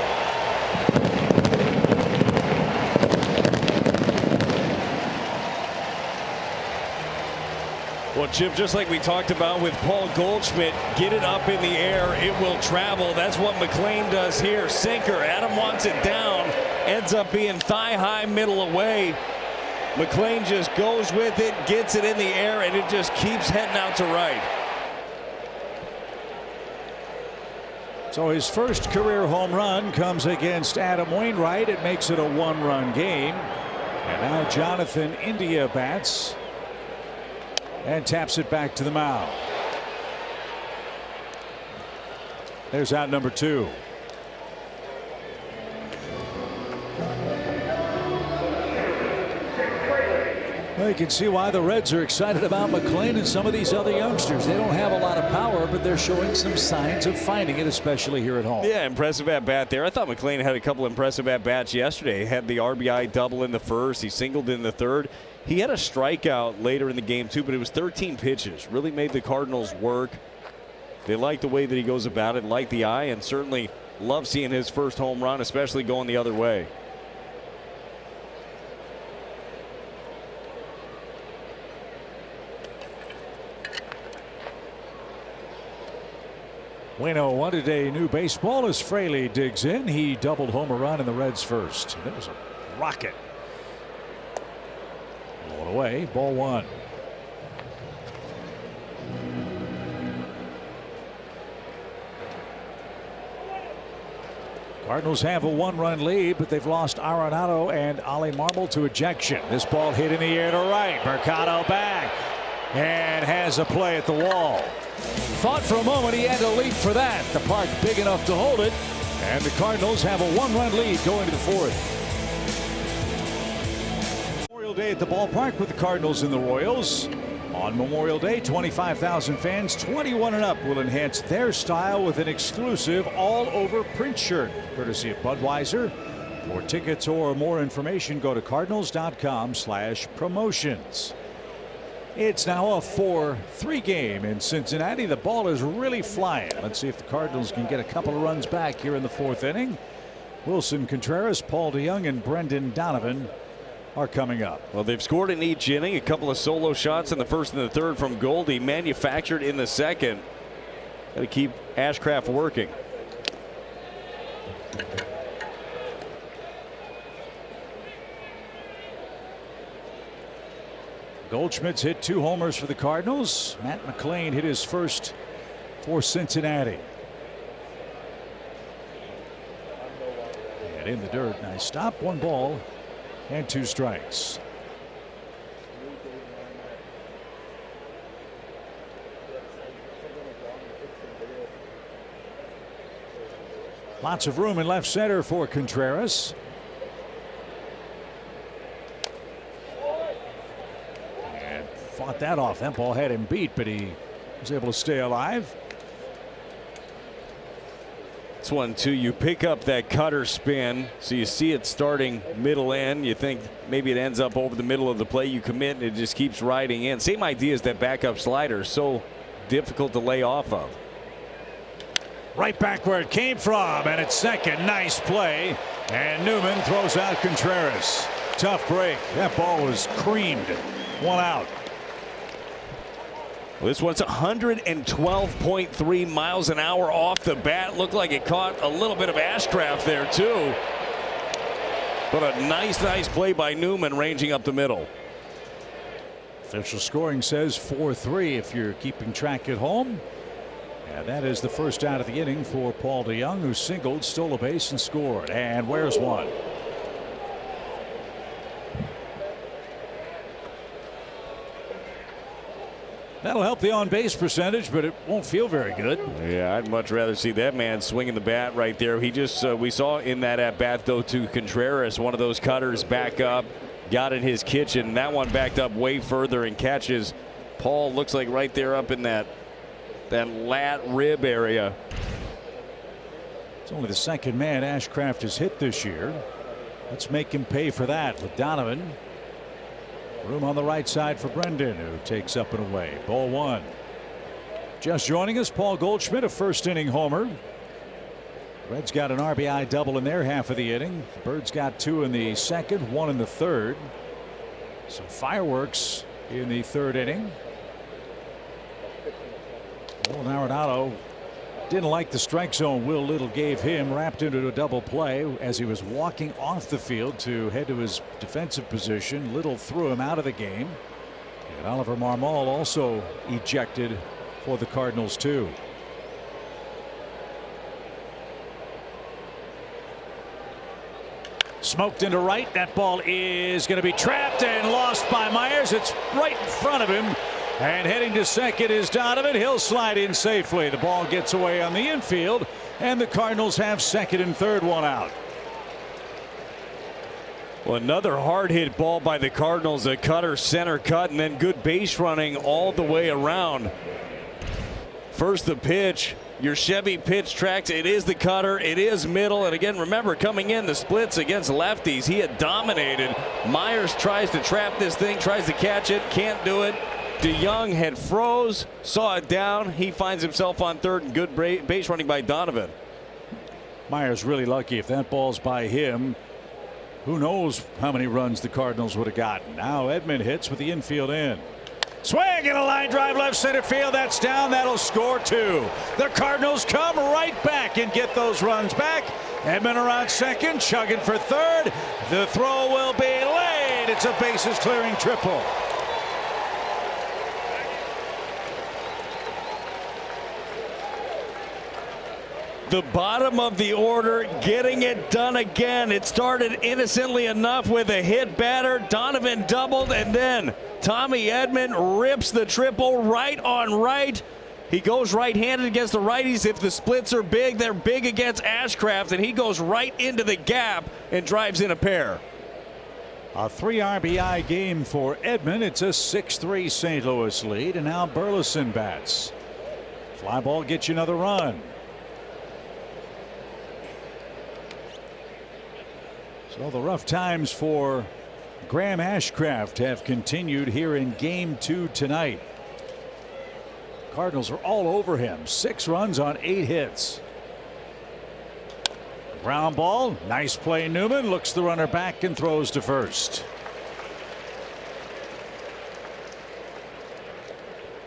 Well, Chip, just like we talked about with Paul Goldschmidt, get it up in the air, it will travel. That's what McLain does here. Sinker. Adam wants it down. Ends up being thigh high, middle away. McLain just goes with it, gets it in the air, and it just keeps heading out to right. So his first career home run comes against Adam Wainwright. It makes it a one-run game. And now Jonathan India bats and taps it back to the mound. There's out number 2. Well, you can see why the Reds are excited about McLain and some of these other youngsters. They don't have a lot of power, but they're showing some signs of finding it, especially here at home. Yeah, impressive at bat there. I thought McLain had a couple impressive at bats yesterday. He had the RBI double in the first. He singled in the third. He had a strikeout later in the game too, but it was 13 pitches. Really made the Cardinals work. They like the way that he goes about it, like the eye, and certainly love seeing his first home run, especially going the other way. Waino wanted a new baseball as Fraley digs in. He doubled home run in the Reds first. It was a rocket. All away, ball 1. Cardinals have a 1-run lead, but they've lost Arenado and Ali Marmol to ejection. This ball hit in the air to right. Mercado back and has a play at the wall. Thought for a moment he had to leap for that. The park big enough to hold it, and the Cardinals have a 1-run lead going to the 4th. Memorial Day at the ballpark with the Cardinals and the Royals. On Memorial Day, 25,000 fans 21 and up will enhance their style with an exclusive all-over print shirt courtesy of Budweiser. For tickets or more information, go to cardinals.com/promotions. It's now a 4-3 game in Cincinnati. The ball is really flying. Let's see if the Cardinals can get a couple of runs back here in the 4th inning. Wilson Contreras, Paul DeJong, and Brendan Donovan are coming up. Well, they've scored in each inning. A couple of solo shots in the first and the third from Goldie, manufactured in the second. Got to keep Ashcraft working. Goldschmidt's hit 2 homers for the Cardinals. Matt McLain hit his first for Cincinnati. And in the dirt. Nice stop. 1 ball and 2 strikes. Lots of room in left center for Contreras. And fought that off. That ball had him beat, but he was able to stay alive. This one too, you pick up that cutter spin, so you see it starting middle end. You think maybe it ends up over the middle of the play. You commit and it just keeps riding in. Same idea as that backup slider, so difficult to lay off of. Right back where it came from, and it's second. Nice play, and Newman throws out Contreras. Tough break. That ball was creamed. One out. Well, this one's 112.3 miles an hour off the bat. Looked like it caught a little bit of Ashcraft there too. But a nice play by Newman, ranging up the middle. Official scoring says 4-3 if you're keeping track at home. And that is the first out of the inning for Paul DeJong, who singled, stole a base, and scored. And where's one? That'll help the on-base percentage, but it won't feel very good. Yeah, I'd much rather see that man swinging the bat right there. He just we saw in that at bat though to Contreras, one of those cutters back up, got in his kitchen. That one backed up way further and catches Paul. Looks like right there up in that lat rib area. It's only the second man Ashcraft has hit this year. Let's make him pay for that with Donovan. Room on the right side for Brendan, who takes up and away. Ball one. Just joining us, Paul Goldschmidt, a first inning homer. Reds got an RBI double in their half of the inning. Birds got 2 in the second, 1 in the third. Some fireworks in the third inning. Well, Arenado didn't like the strike zone Will Little gave him, wrapped into a double play as he was walking off the field to head to his defensive position. Little threw him out of the game, and Oliver Marmol also ejected for the Cardinals too. Smoked into right. That ball is going to be trapped and lost by Myers. It's right in front of him. And heading to second is Donovan. He'll slide in safely. The ball gets away on the infield, and the Cardinals have second and third, one out. Well, another hard hit ball by the Cardinals. A cutter, center cut, and then good base running all the way around. First the pitch. Your Chevy pitch tracks. It is the cutter. It is middle. And again, remember, coming in the splits against lefties, he had dominated. Myers tries to trap this thing, tries to catch it, can't do it. DeJong had froze, saw it down. He finds himself on third, and good base running by Donovan. Myers really lucky. If that ball's by him, who knows how many runs the Cardinals would have gotten. Now Edman hits with the infield in. Swing and a line drive left center field. That's down. That'll score 2. The Cardinals come right back and get those runs back. Edman around second, chugging for third. The throw will be laid. It's a bases clearing triple. The bottom of the order getting it done again. It started innocently enough with a hit batter. Donovan doubled, and then Tommy Edman rips the triple right on right. He goes right-handed against the righties. If the splits are big, they're big against Ashcraft, and he goes right into the gap and drives in a pair. A 3 RBI game for Edman. It's a 6-3 St. Louis lead, and now Burleson bats. Fly ball gets you another run. So the rough times for Graham Ashcraft have continued here in game 2 tonight. Cardinals are all over him. 6 runs on 8 hits. Ground ball. Nice play. Newman looks the runner back and throws to first.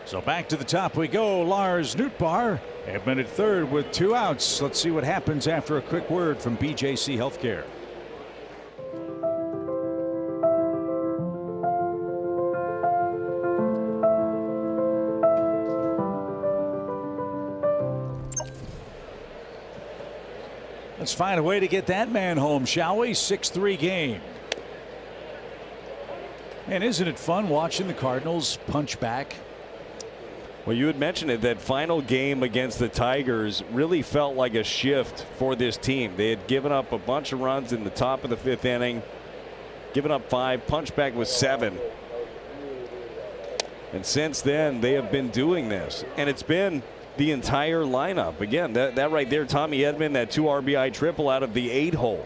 So back to the top we go. Lars Nootbaar. Edman at third with 2 outs. Let's see what happens after a quick word from BJC Healthcare. Let's find a way to get that man home, shall we? 6-3 game. And isn't it fun watching the Cardinals punch back? Well, you had mentioned it. That final game against the Tigers really felt like a shift for this team. They had given up a bunch of runs in the top of the 5th inning, given up 5, punched back with 7. And since then, they have been doing this. And it's been the entire lineup. Again, that right there, Tommy Edman, that 2 RBI triple out of the 8-hole.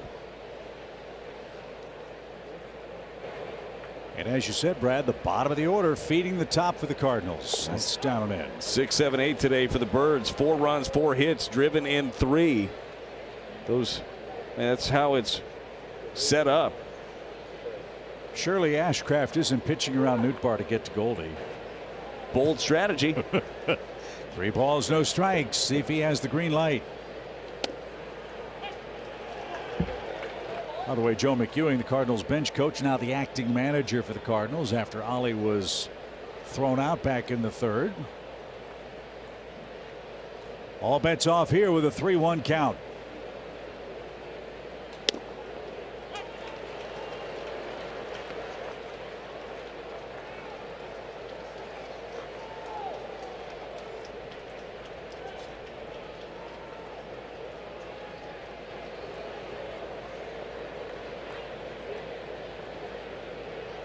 And as you said, Brad, the bottom of the order feeding the top for the Cardinals. That's down and in. 6, 7, 8 today for the Birds. 4 runs, 4 hits, driven in 3. That's how it's set up. Surely Ashcraft isn't pitching around Nootbaar to get to Goldie. Bold strategy. 3 balls, no strikes. See if he has the green light. By the way, Joe McEwing, the Cardinals bench coach, now the acting manager for the Cardinals after Ollie was thrown out back in the 3rd. All bets off here with a 3-1 count.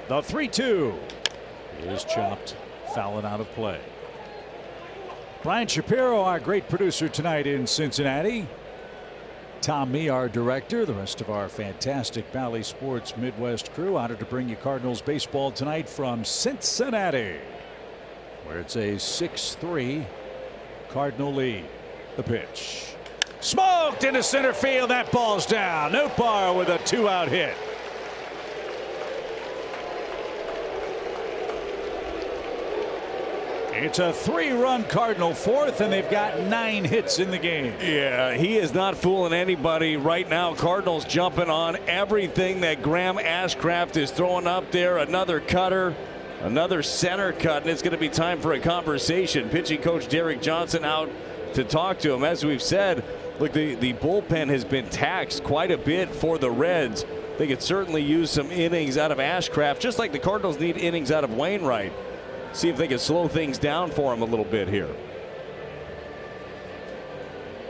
The 3-2 is chopped, fouling out of play. Brian Shapiro, our great producer tonight in Cincinnati. Tom Mee, our director. The rest of our fantastic Valley Sports Midwest crew. Honored to bring you Cardinals baseball tonight from Cincinnati, where it's a 6-3 Cardinal lead. The pitch. Smoked into center field. That ball's down. Nootbaar with a 2-out hit. It's a 3-run Cardinal 4th, and they've got 9 hits in the game. Yeah, he is not fooling anybody right now. Cardinals jumping on everything that Graham Ashcraft is throwing up there. Another cutter, another center cut, and it's going to be time for a conversation. Pitching coach Derek Johnson out to talk to him. As we've said, look, the bullpen has been taxed quite a bit for the Reds. They could certainly use some innings out of Ashcraft, just like the Cardinals need innings out of Wainwright. See if they can slow things down for him a little bit here.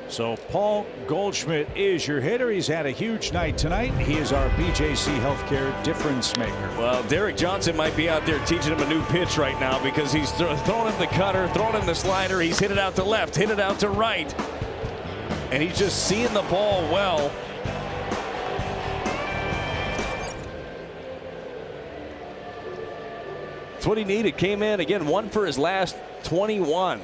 So Paul Goldschmidt is your hitter. He's had a huge night tonight. He is our BJC Healthcare difference maker. Well, Derek Johnson might be out there teaching him a new pitch right now, because he's throwing him the cutter, throwing him the slider. He's hit it out to left, hit it out to right, and he's just seeing the ball well. That's what he needed. Came in again, 1 for his last 21.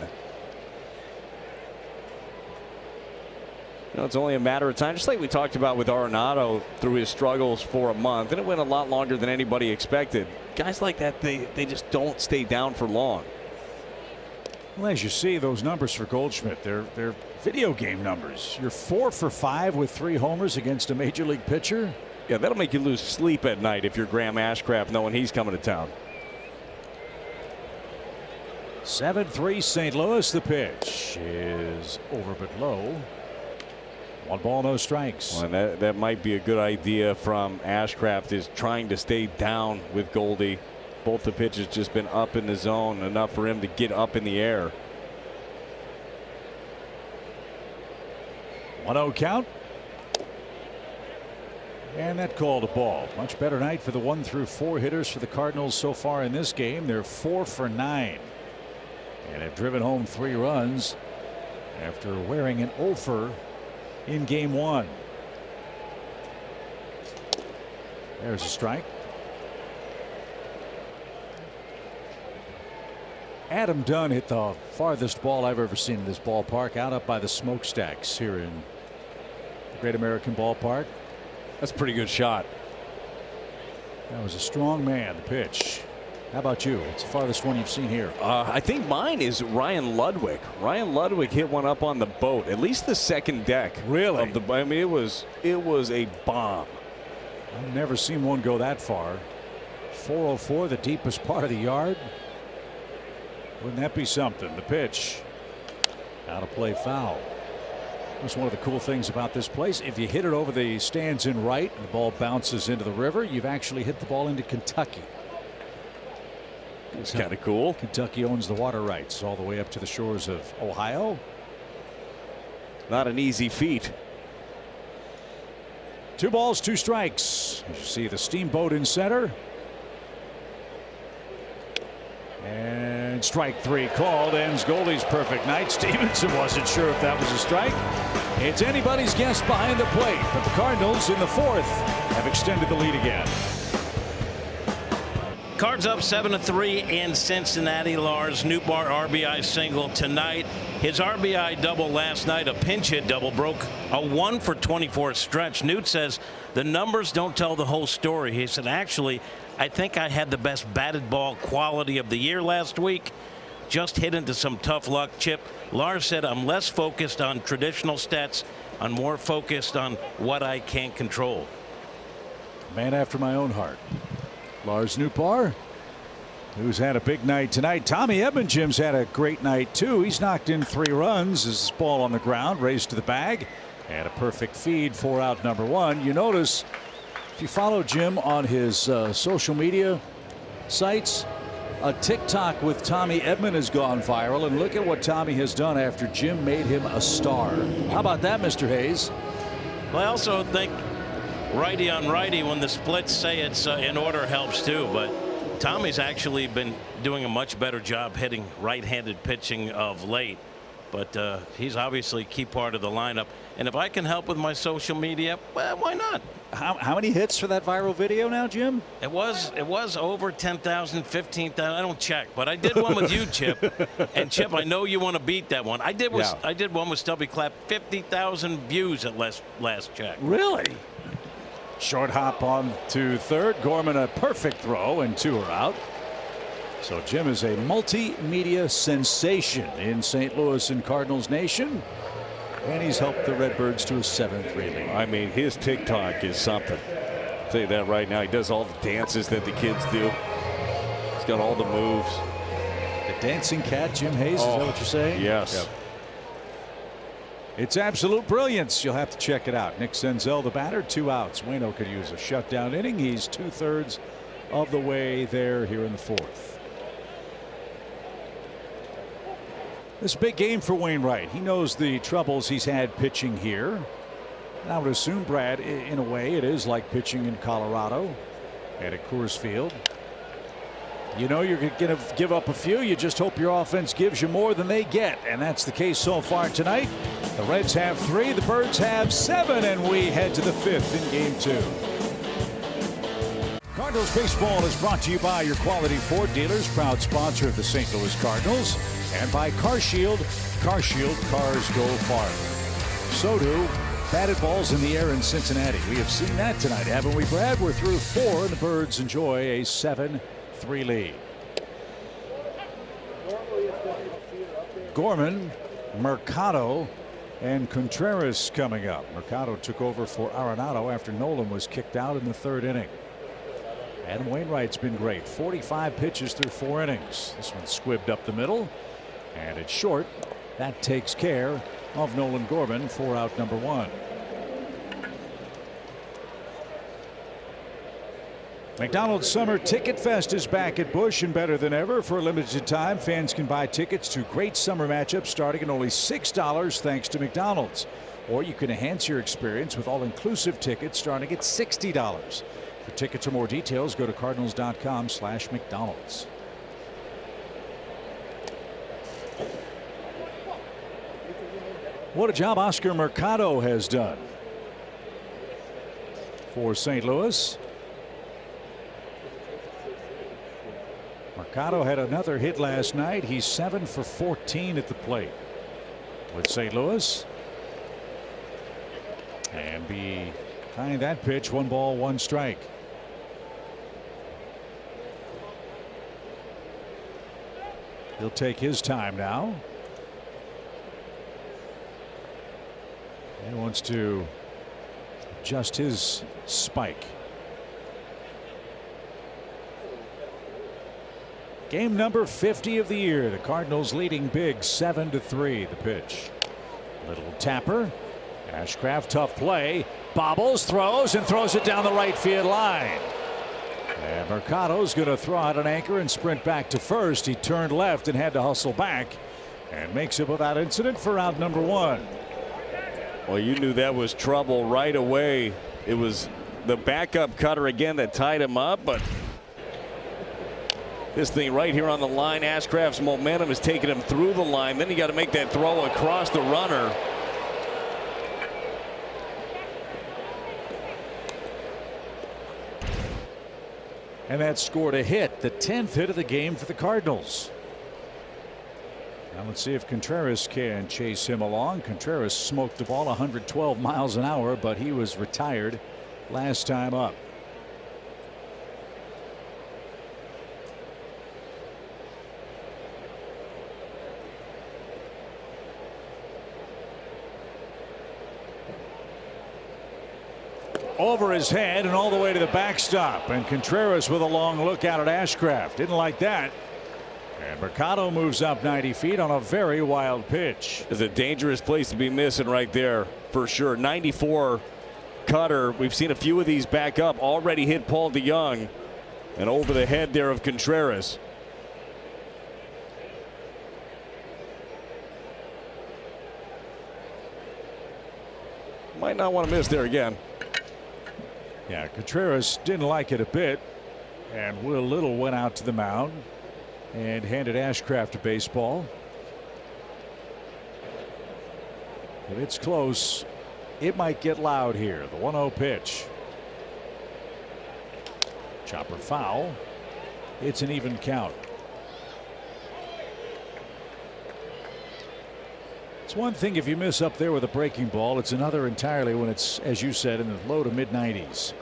It's only a matter of time, just like we talked about with Arenado through his struggles for a month, and it went a lot longer than anybody expected. Guys like that, they just don't stay down for long. Well, as you see, those numbers for Goldschmidt, they're video game numbers. You're 4 for 5 with 3 homers against a major league pitcher. Yeah, that'll make you lose sleep at night if you're Graham Ashcraft knowing he's coming to town. 7-3 St. Louis. The pitch is over but low. 1 ball, no strikes. Well, and that might be a good idea from Ashcraft, is trying to stay down with Goldie. Both the pitches just been up in the zone, enough for him to get up in the air. 1-0 count. And that called a ball. Much better night for the 1 through 4 hitters for the Cardinals so far in this game. They're 4 for 9. And have driven home 3 runs after wearing an offer in game 1. There's a strike. Adam Dunn hit the farthest ball I've ever seen in this ballpark, out up by the smokestacks here in the Great American Ballpark. That's a pretty good shot. That was a strong man. The pitch. How about you? What's the farthest one you've seen here? I think mine is Ryan Ludwig. Ryan Ludwig hit one up on the boat, at least the second deck. Really? I mean, it was a bomb. I've never seen one go that far. 404, the deepest part of the yard. Wouldn't that be something? The pitch. Out of play, foul. That's one of the cool things about this place. If you hit it over the stands in right and the ball bounces into the river, you've actually hit the ball into Kentucky. It's kind of cool. Kentucky owns the water rights all the way up to the shores of Ohio. Not an easy feat. 2 balls, 2 strikes. As you see the steamboat in center. And strike 3 called. Ends Goldie's perfect night. Stevenson wasn't sure if that was a strike. It's anybody's guess behind the plate, but the Cardinals in the 4th have extended the lead again. Cards up 7-3 in Cincinnati. Lars Nootbaar RBI single tonight. His RBI double last night, a pinch hit double, broke a 1-for-24 stretch. Newt says the numbers don't tell the whole story. He said, actually, I think I had the best batted ball quality of the year last week. Just hit into some tough luck. Chip, Lars said, I'm less focused on traditional stats. I'm more focused on what I can't control. Man after my own heart. Lars Nootbaar, who's had a big night tonight. Tommy Edman, Jim's had a great night too. He's knocked in 3 runs. His ball on the ground, raised to the bag, and a perfect feed for out number 1. You notice if you follow Jim on his social media sites, a TikTok with Tommy Edman has gone viral, and look at what Tommy has done after Jim made him a star. How about that, Mr. Hayes? Well, I also think righty on righty when the splits say it's in order helps too, but Tommy's actually been doing a much better job hitting right-handed pitching of late, but he's obviously a key part of the lineup, and if I can help with my social media, well, why not? How many hits for that viral video now, Jim? It was over 10,000, 15,000. I don't check, but I did one with you, Chip. And Chip, I know you want to beat that one. I did one with Stubby Clapp, 50,000 views at last check. Really? Short hop on to third. Gorman a perfect throw, and 2 are out. So Jim is a multimedia sensation in St. Louis and Cardinals Nation, and he's helped the Redbirds to a 7-3 lead. I mean, his TikTok is something. I'll tell you that right now. He does all the dances that the kids do. He's got all the moves. The dancing cat, Jim Hayes, is that what you're saying? Yes. Yep. It's absolute brilliance. You'll have to check it out. Nick Senzel, the batter, 2 outs. Waino could use a shutdown inning. He's 2/3 of the way there here in the 4th. This is a big game for Wainwright. He knows the troubles he's had pitching here. And I would assume, Brad, in a way, it is like pitching in Colorado and at Coors Field. You know you're going to give up a few. You just hope your offense gives you more than they get. And that's the case so far tonight. The Reds have 3, the Birds have 7, and we head to the 5th in Game 2. Cardinals baseball is brought to you by your quality Ford dealers, proud sponsor of the St. Louis Cardinals, and by CarShield. CarShield, cars go farther. So do batted balls in the air in Cincinnati. We have seen that tonight, haven't we, Brad? We're through 4, and the Birds enjoy a 7-3 lead. Gorman, Mercado, and Contreras coming up. Mercado took over for Arenado after Nolan was kicked out in the 3rd inning. And Wainwright's been great. 45 pitches through 4 innings. This one squibbed up the middle, and it's short. That takes care of Nolan Gorman for out number 1. McDonald's Summer Ticket Fest is back at Busch and better than ever. For a limited time, fans can buy tickets to great summer matchups starting at only $6 thanks to McDonald's. Or you can enhance your experience with all-inclusive tickets starting at $60. For tickets or more details, go to cardinals.com/McDonald's. What a job Oscar Mercado has done for St. Louis. Mercado had another hit last night. He's 7 for 14 at the plate with St. Louis. And behind that pitch, 1 ball, 1 strike. He'll take his time now. He wants to adjust his spike. Game number 50 of the year. The Cardinals leading big 7-3. The pitch. Little tapper. Ashcraft, tough play. Bobbles, throws, and throws it down the right field line. And Mercado's going to throw out an anchor and sprint back to first. He turned left and had to hustle back and makes it without incident for out number 1. Well, you knew that was trouble right away. It was the backup cutter again that tied him up, but This thing right here on the line. Ashcraft's momentum is taking him through the line. Then you got to make that throw across the runner. And that scored a hit, the 10th hit of the game for the Cardinals. Now let's see if Contreras can chase him along. Contreras smoked the ball 112 miles an hour, but he was retired last time up. Over his head and all the way to the backstop, and Contreras with a long look out at Ashcraft. Didn't like that. And Mercado moves up 90 feet on a very wild pitch. It's a dangerous place to be missing right there for sure. 94 cutter. We've seen a few of these back up. Already hit Paul DeJong, and over the head there of Contreras. Might not want to miss there again. Yeah, Contreras didn't like it a bit, and Will Little went out to the mound and handed Ashcraft a baseball. If it's close, it might get loud here. The 1-0 pitch. Chopper foul. It's an even count. It's one thing if you miss up there with a breaking ball. It's another entirely when it's, as you said, in the low to mid 90s.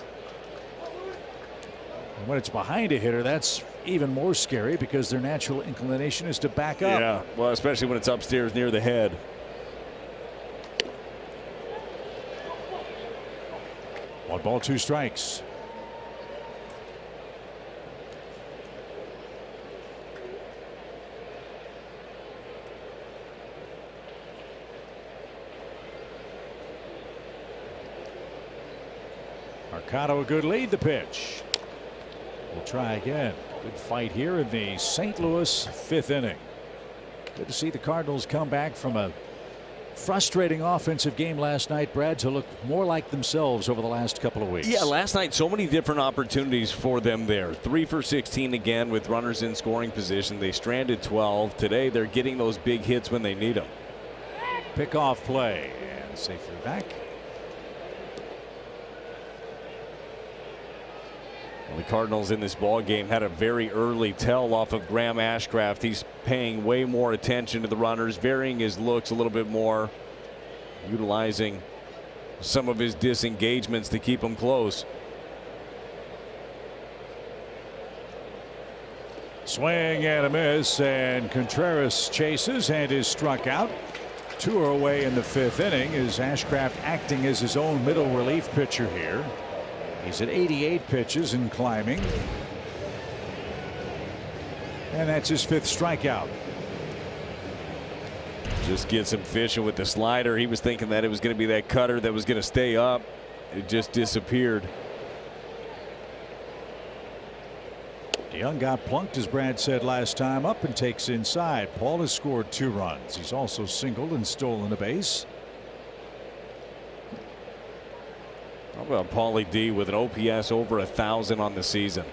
And when it's behind a hitter, that's even more scary because their natural inclination is to back up. Yeah, well, especially when it's upstairs near the head. One ball, two strikes. Mercado a good lead. The pitch. We'll try again. Good fight here in the St. Louis 5th inning. Good to see the Cardinals come back from a frustrating offensive game last night, Brad, to look more like themselves over the last couple of weeks. Yeah, last night so many different opportunities for them there. 3 for 16 again with runners in scoring position. They stranded 12. Today they're getting those big hits when they need them. Pickoff play and safely back. Well, the Cardinals in this ball game had a very early tell off of Graham Ashcraft. He's paying way more attention to the runners, varying his looks a little bit more, utilizing some of his disengagements to keep them close. Swing and a miss, and Contreras chases and is struck out. 2 are away in the 5th inning as Ashcraft acting as his own middle relief pitcher here. He's at 88 pitches and climbing. And that's his 5th strikeout. Just gets him fishing with the slider. He was thinking that it was going to be that cutter that was going to stay up. It just disappeared. DeJong got plunked, as Brad said last time up, and takes inside. Paul has scored 2 runs. He's also singled and stolen a base. How about Paulie D with an OPS over 1,000 on the season?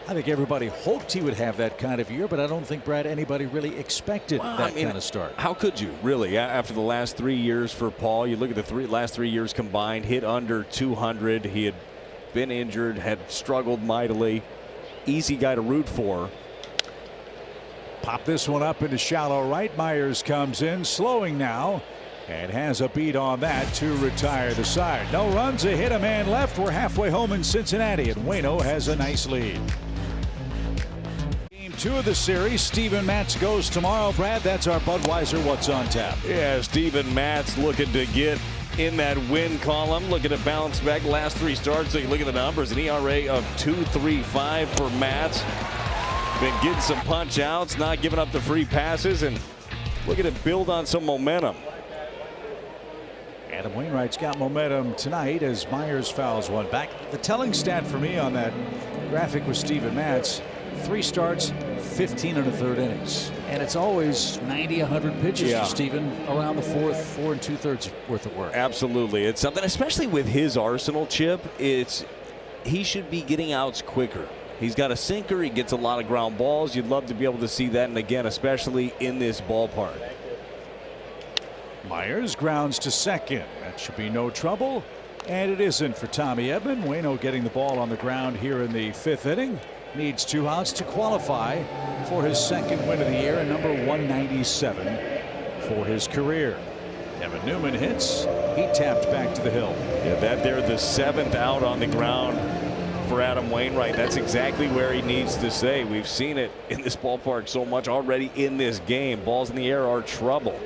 I think everybody hoped he would have that kind of year, but I don't think, Brad, anybody really expected that kind of start. How could you, really? After the last 3 years for Paul, you look at the last 3 years combined, hit under 200. He had been injured, had struggled mightily. Easy guy to root for. Pop this one up into shallow right. Myers comes in, slowing now, and has a beat on that to retire the side. No runs, a hit, a man left. We're halfway home in Cincinnati, and Waino has a nice lead. Game 2 of the series. Steven Matz goes tomorrow. Brad, that's our Budweiser What's on Tap. Yeah, Steven Matz looking to get in that win column, looking to bounce back. Last 3 starts, so you look at the numbers, an ERA of 2.35 for Matz. Been getting some punch outs, not giving up the free passes, and looking to build on some momentum. Adam Wainwright's got momentum tonight as Myers fouls one back. The telling stat for me on that graphic with Steven Matz: 3 starts, 15 1/3 innings, and it's always 90-100 pitches for Steven around the 4 2/3 worth of work. Absolutely, it's something, especially with his arsenal, Chip. He should be getting outs quicker. He's got a sinker. He gets a lot of ground balls. You'd love to be able to see that, and again, especially in this ballpark. Myers grounds to second. That should be no trouble. And it isn't for Tommy Edman. Waino getting the ball on the ground here in the 5th inning. Needs 2 outs to qualify for his 2nd win of the year and number 197 for his career. Kevin Newman hits. He tapped back to the hill. Yeah, that there, the 7th out on the ground for Adam Wainwright. That's exactly where he needs to stay. We've seen it in this ballpark so much already in this game. Balls in the air are trouble.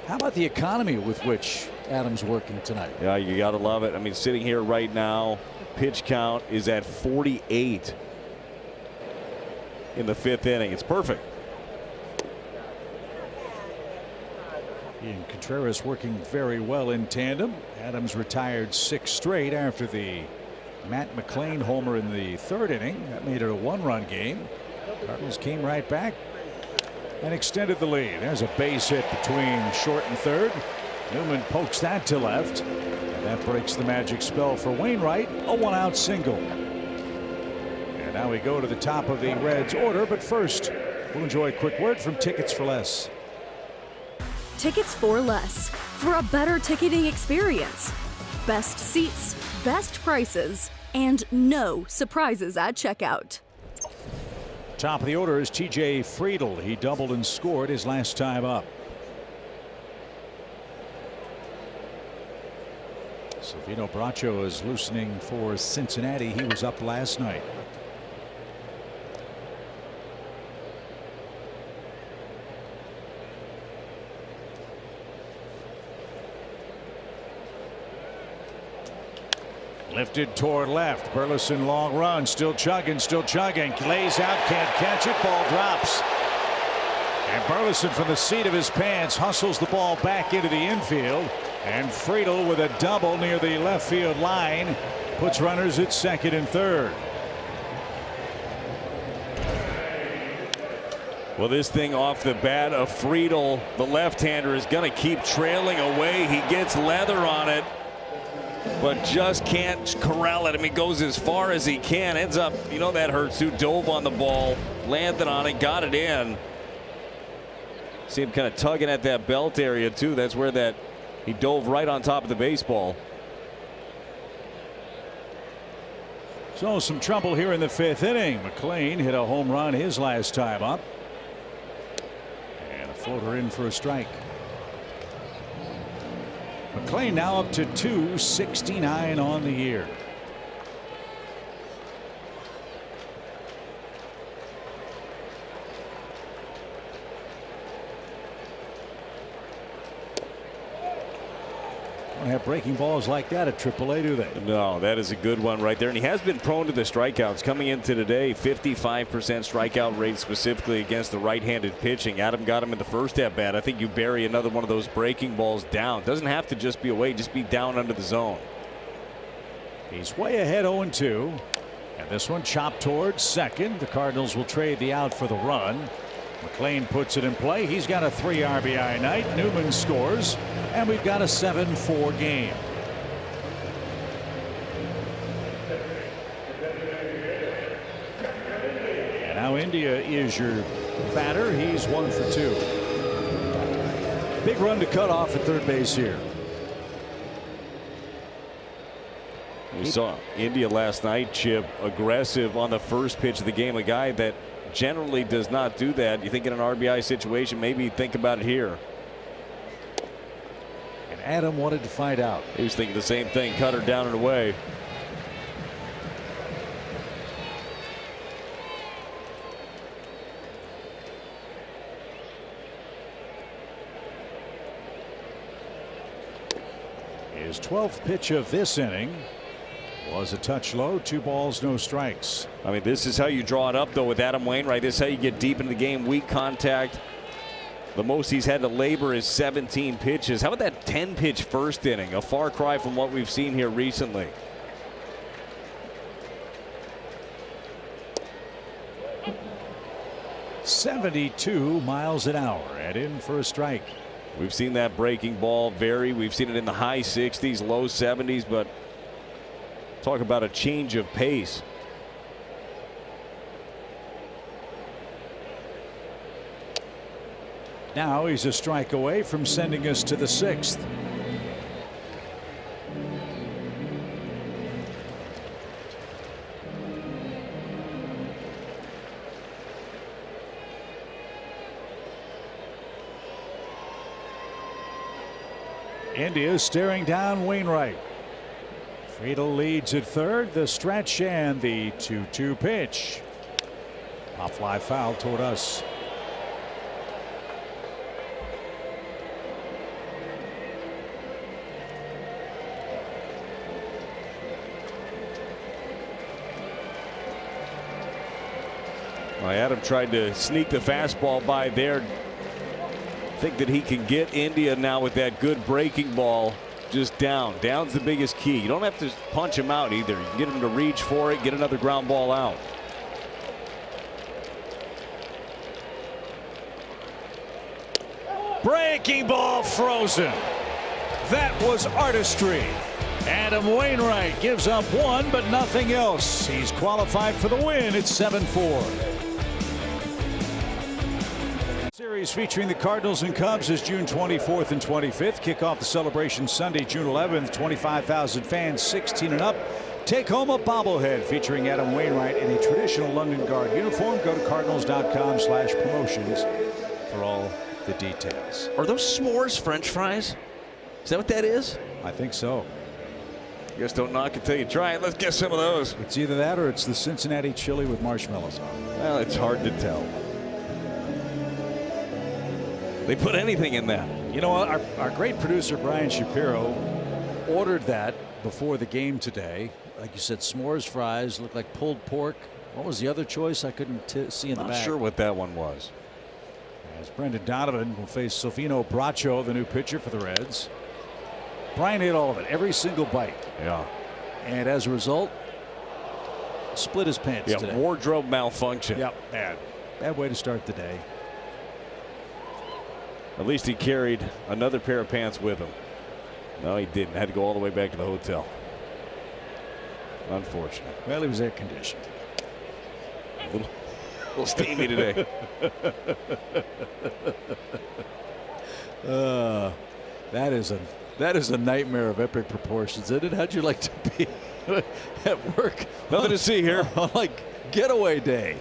How about the economy with which Adams working tonight? Yeah, you got to love it. I mean, sitting here right now, pitch count is at 48 in the 5th inning. It's perfect. Ian Contreras working very well in tandem. Adams retired 6 straight after the Matt McLain homer in the 3rd inning. That made it a 1-run game. Cardinals came right back and extended the lead. There's a base hit between short and 3rd. Newman pokes that to left, and that breaks the magic spell for Wainwright. A 1-out single. And now we go to the top of the Reds order, but first we'll enjoy a quick word from Tickets for Less. Tickets for Less, for a better ticketing experience. Best seats, best prices, and no surprises at checkout. Top of the order is TJ Friedel. He doubled and scored his last time up. Silvino Bracho is loosening for Cincinnati. He was up last night. Lifted toward left. Burleson long run. Still chugging. Still chugging. Lays out. Can't catch it. Ball drops. And Burleson from the seat of his pants hustles the ball back into the infield. And Friedel with a double near the left field line puts runners at 2nd and 3rd. Well, this thing off the bat of Friedel, the left-hander, is going to keep trailing away. He gets leather on it, but just can't corral it. I mean, goes as far as he can. Ends up, you know, that hurts too. Dove on the ball, landed on it, got it in. See him kind of tugging at that belt area too. That's where that he dove right on top of the baseball. So some trouble here in the 5th inning. McLain hit a home run his last time up. And a floater in for a strike. McLain now up to 269 on the year. Don't have breaking balls like that at AAA, do they? No, that is a good one right there. And he has been prone to the strikeouts coming into today. 55% strikeout rate specifically against the right-handed pitching. Adam got him in the first at bat. I think you bury another one of those breaking balls down. Doesn't have to just be away, just be down under the zone. He's way ahead 0-2. And this one chopped towards 2nd. The Cardinals will trade the out for the run. McLain puts it in play. He's got a 3 RBI night. Newman scores. And we've got a 7-4 game. And now India is your batter. He's 1 for 2. Big run to cut off at 3rd base here. We saw India last night, Chip, aggressive on the first pitch of the game. A guy that generally does not do that. You think in an RBI situation, maybe think about it here. And Adam wanted to find out. He was thinking the same thing. Cut her down and away. His 12th pitch of this inning was a touch low. 2 balls, no strikes. I mean, this is how you draw it up, though, with Adam Wainwright. This is how you get deep into the game. Weak contact. The most he's had to labor is 17 pitches. How about that 10-pitch first inning? A far cry from what we've seen here recently. .72 miles an hour and in for a strike. We've seen that breaking ball vary. We've seen it in the high 60s, low 70s, but talk about a change of pace. Now he's a strike away from sending us to the 6th. India staring down Wainwright. Friedel leads at third. The stretch and the 2-2 pitch. Pop fly foul toward us. Well, Adam tried to sneak the fastball by there. Think that he can get India now with that good breaking ball just down. Down's the biggest key. You don't have to punch him out either. You can get him to reach for it, get another ground ball out. Breaking ball frozen. That was artistry. Adam Wainwright gives up one, but nothing else. He's qualified for the win. It's 7-4. Series featuring the Cardinals and Cubs is June 24th and 25th. Kick off the celebration Sunday, June 11th. 25,000 fans, 16 and up. Take home a bobblehead featuring Adam Wainwright in a traditional London Guard uniform. Go to cardinals.com/promotions for all the details. Are those s'mores French fries? Is that what that is? I think so. Guess don't knock it till you try it. Let's get some of those. It's either that or it's the Cincinnati chili with marshmallows on it. Well, it's hard to tell. They put anything in that. You know, our great producer Brian Shapiro ordered that before the game today. Like you said, s'mores fries, looked like pulled pork. What was the other choice? I couldn't see in the Not bag. sure what that one was. As Brendan Donovan will face Sofino Bracho, the new pitcher for the Reds. Brian ate all of it, every single bite. Yeah. And as a result, split his pants today. Wardrobe malfunction. Yep, bad way to start the day. At least he carried another pair of pants with him. No, he didn't. Had to go all the way back to the hotel. Unfortunate. Well, he was air conditioned. A little steamy today. That is a nightmare of epic proportions, isn't it? How'd you like to be at work? Nothing to see here. On like getaway day.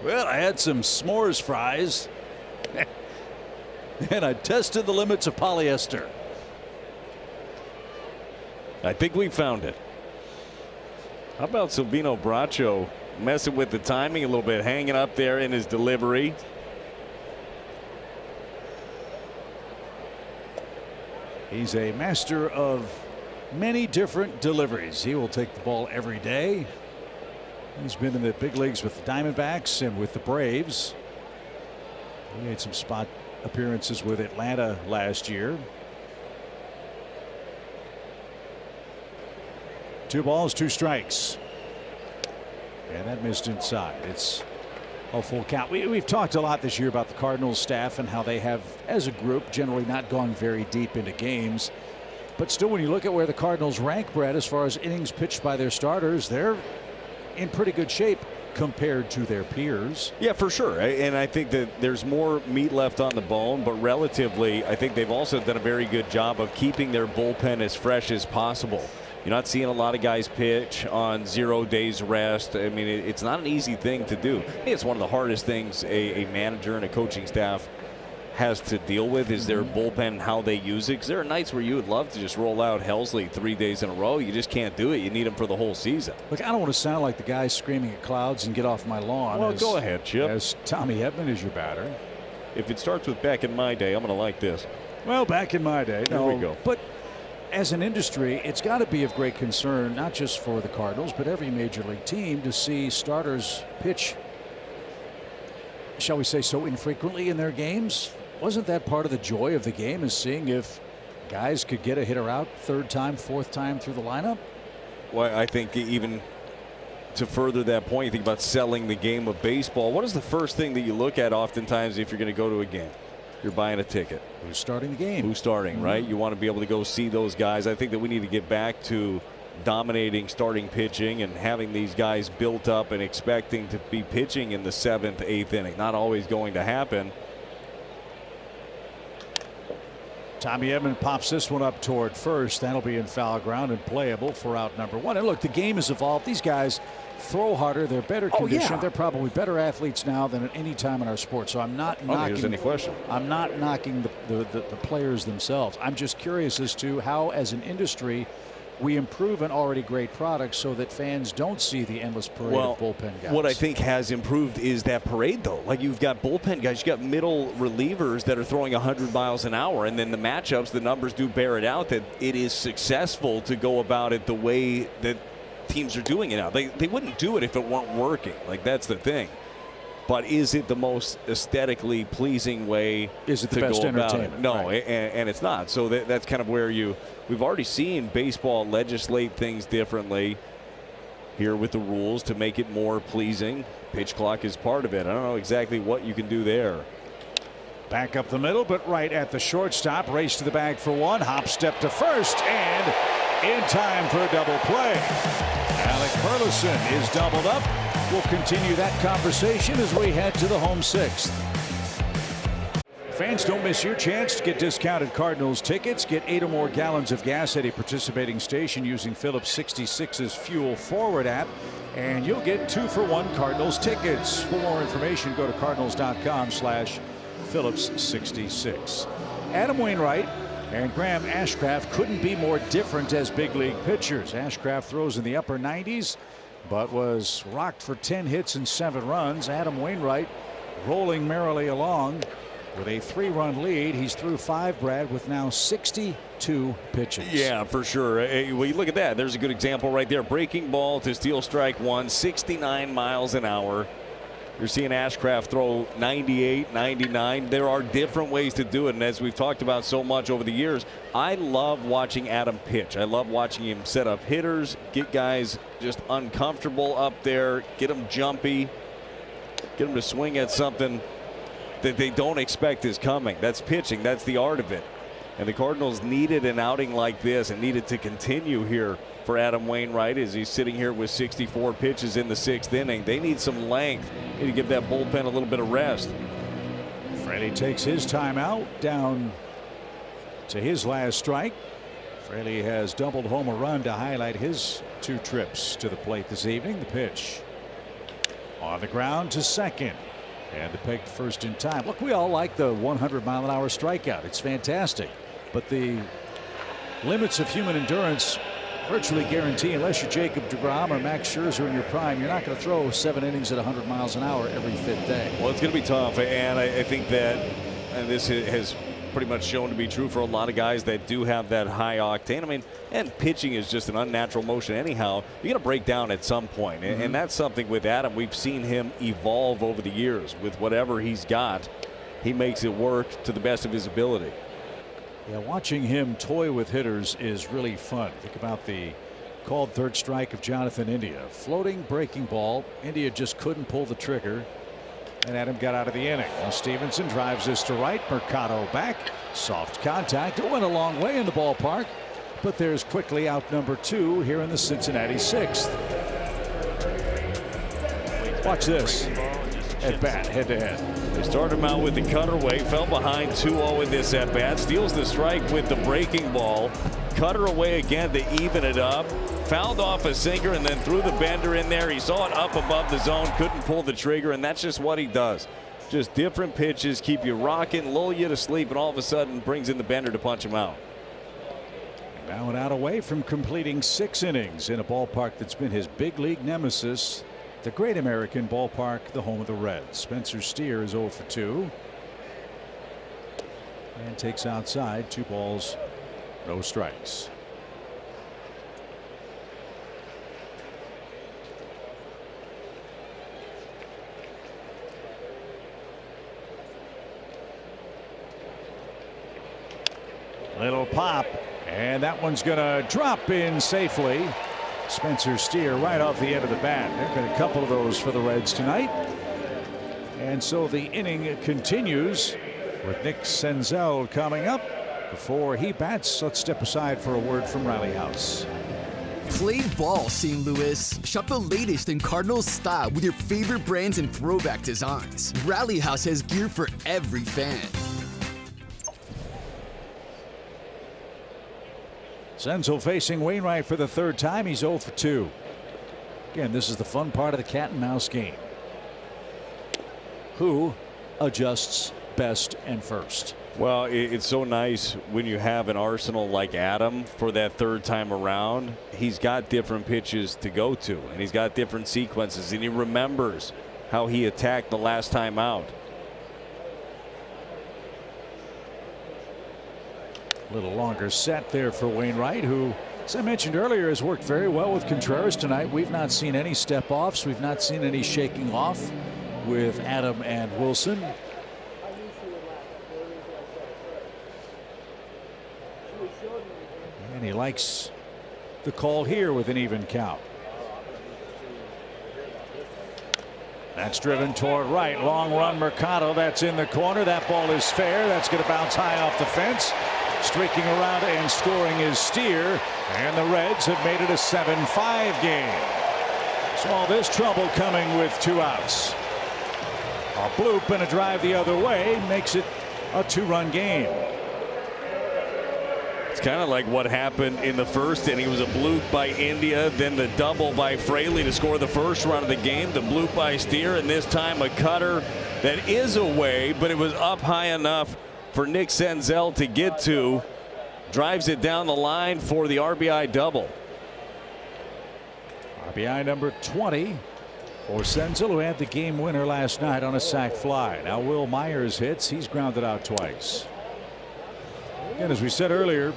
Well, I had some s'mores fries. And I tested the limits of polyester. I think we found it. How about Sofino Bracho messing with the timing a little bit, hanging up there in his delivery. He's a master of many different deliveries. He will take the ball every day. He's been in the big leagues with the Diamondbacks and with the Braves. He made some spot appearances with Atlanta last year. 2 balls, 2 strikes. And that missed inside. It's a full count. We've talked a lot this year about the Cardinals staff and how they have, as a group, generally not gone very deep into games. But still, when you look at where the Cardinals rank, Brett, as far as innings pitched by their starters, they're in pretty good shape compared to their peers. Yeah, for sure. And I think that there's more meat left on the bone, but relatively, I think they've also done a very good job of keeping their bullpen as fresh as possible. You're not seeing a lot of guys pitch on 0 days rest. I mean, it's not an easy thing to do. I think it's one of the hardest things a manager and a coaching staff has to deal with is their bullpen and how they use it. Because there are nights where you would love to just roll out Helsley 3 days in a row. You just can't do it. You need them for the whole season. Look, I don't want to sound like the guy screaming at clouds and get off my lawn. Well, go ahead, Chip. As Tommy Edman is your batter. If it starts with back in my day, I'm going to like this. Well, back in my day. There we go. But as an industry, it's got to be of great concern, not just for the Cardinals, but every major league team to see starters pitch, shall we say, so infrequently in their games. Wasn't that part of the joy of the game, is seeing if guys could get a hitter out 3rd time, 4th time through the lineup? Well, I think even to further that point, you think about selling the game of baseball. What is the first thing that you look at oftentimes if you're going to go to a game? You're buying a ticket. Who's starting the game? Who's starting, right? You want to be able to go see those guys. I think that we need to get back to dominating starting pitching and having these guys built up and expecting to be pitching in the 7th, 8th inning. Not always going to happen. Tommy Edman pops this one up toward first. That'll be in foul ground and playable for out number 1. And look, the game has evolved. These guys throw harder. They're better conditioned. Yeah. They're probably better athletes now than at any time in our sport. So I'm not knocking. There's any question. I'm not knocking the players themselves. I'm just curious as to how, as an industry, we improve an already great product so that fans don't see the endless parade of bullpen guys. What I think has improved is that parade, though. Like, you've got bullpen guys, you've got middle relievers that are throwing 100 miles an hour, and then the matchups, the numbers do bear it out that it is successful to go about it the way that teams are doing it now. They wouldn't do it if it weren't working. Like, that's the thing. But is it the most aesthetically pleasing way is it the to best go about entertainment? it? No, right. and it's not. So that's kind of where we've already seen baseball legislate things differently here with the rules to make it more pleasing. Pitch clock is part of it. I don't know exactly what you can do there. Back up the middle, but right at the shortstop. Race to the bag for one. Hop step to first, and in time for a double play. Alec Burleson is doubled up. We'll continue that conversation as we head to the home sixth. Fans, don't miss your chance to get discounted Cardinals tickets. Get 8 or more gallons of gas at a participating station using Phillips 66's Fuel Forward app, and you'll get 2-for-1 Cardinals tickets. For more information, go to cardinals.com/Phillips66. Adam Wainwright and Graham Ashcraft couldn't be more different as big league pitchers. Ashcraft throws in the upper 90s, but was rocked for 10 hits and 7 runs. Adam Wainwright rolling merrily along with a 3-run lead. He's through 5, Brad, with now 62 pitches. Yeah, for sure. Well, you look at that. There's a good example right there. Breaking ball to steal strike 1, 69 miles an hour. You're seeing Ashcraft throw 98, 99. There are different ways to do it, and as we've talked about so much over the years, I love watching Adam pitch. I love watching him set up hitters, get guys just uncomfortable up there, get them jumpy, get them to swing at something that they don't expect is coming. That's pitching. That's the art of it. And the Cardinals needed an outing like this and needed to continue here for Adam Wainwright as he's sitting here with 64 pitches in the 6th inning. They need some length. They need to give that bullpen a little bit of rest. Fraley takes his timeout down to his last strike. Fraley has doubled home a run to highlight his 2 trips to the plate this evening. The pitch on the ground to second. And the peg first in time. Look, we all like the 100-mile-an-hour strikeout. It's fantastic. But the limits of human endurance virtually guarantee, unless you're Jacob deGrom or Max Scherzer in your prime, you're not going to throw 7 innings at 100 miles an hour every 5th day. Well, it's going to be tough, and I think that this has pretty much shown to be true for a lot of guys that do have that high octane. I mean, and pitching is just an unnatural motion anyhow. You're going to break down at some point, and that's something with Adam. We've seen him evolve over the years with whatever he's got. He makes it work to the best of his ability. Yeah, watching him toy with hitters is really fun. Think about the called 3rd strike of Jonathan India. Floating breaking ball. India just couldn't pull the trigger, and Adam got out of the inning. Now Stevenson drives this to right. Mercado back. Soft contact. It went a long way in the ballpark, but there's quickly out number 2 here in the Cincinnati 6th. Watch this. At bat, head to head. They started him out with the cutaway, fell behind 2-0 in this at bat, steals the strike with the breaking ball, cutter away again to even it up, fouled off a sinker and then threw the bender in there. He saw it up above the zone, couldn't pull the trigger, and that's just what he does. Just different pitches, keep you rocking, lull you to sleep, and all of a sudden brings in the bender to punch him out. Now and out away from completing 6 innings in a ballpark that's been his big league nemesis. The Great American Ballpark, the home of the Reds. Spencer Steer is 0 for 2. And takes outside. 2 balls, no strikes. Little pop, and that one's going to drop in safely. Spencer Steer right off the end of the bat. There have been a couple of those for the Reds tonight. And so the inning continues with Nick Senzel coming up. Before he bats, let's step aside for a word from Riley House. Play ball, St. Louis. Shop the latest in Cardinals style with your favorite brands and throwback designs. Rally House has gear for every fan. Senzel facing Wainwright for the third time. He's 0 for 2. Again, this is the fun part of the cat and mouse game. Who adjusts best and first? Well, it's so nice when you have an arsenal like Adam for that third time around. He's got different pitches to go to, and he's got different sequences, and he remembers how he attacked the last time out. A little longer set there for Wainwright, who, as I mentioned earlier, has worked very well with Contreras tonight. We've not seen any step offs. We've not seen any shaking off with Adam and Wilson. And he likes the call here with an even count. That's driven toward right. Long run Mercado. That's in the corner. That ball is fair. That's going to bounce high off the fence. Streaking around and scoring is Steer. And the Reds have made it a 7-5 game. So all this trouble coming with 2 outs. A bloop and a drive the other way makes it a 2-run game. It's kind of like what happened in the first inning. It was a bloop by India, then the double by Fraley to score the first run of the game, the bloop by Steer, and this time a cutter that is away, but it was up high enough for Nick Senzel to get to. Drives it down the line for the RBI double. RBI number 20 for Senzel, who had the game winner last night on a sac fly. Now Will Myers hits. He's grounded out twice. And as we said earlier,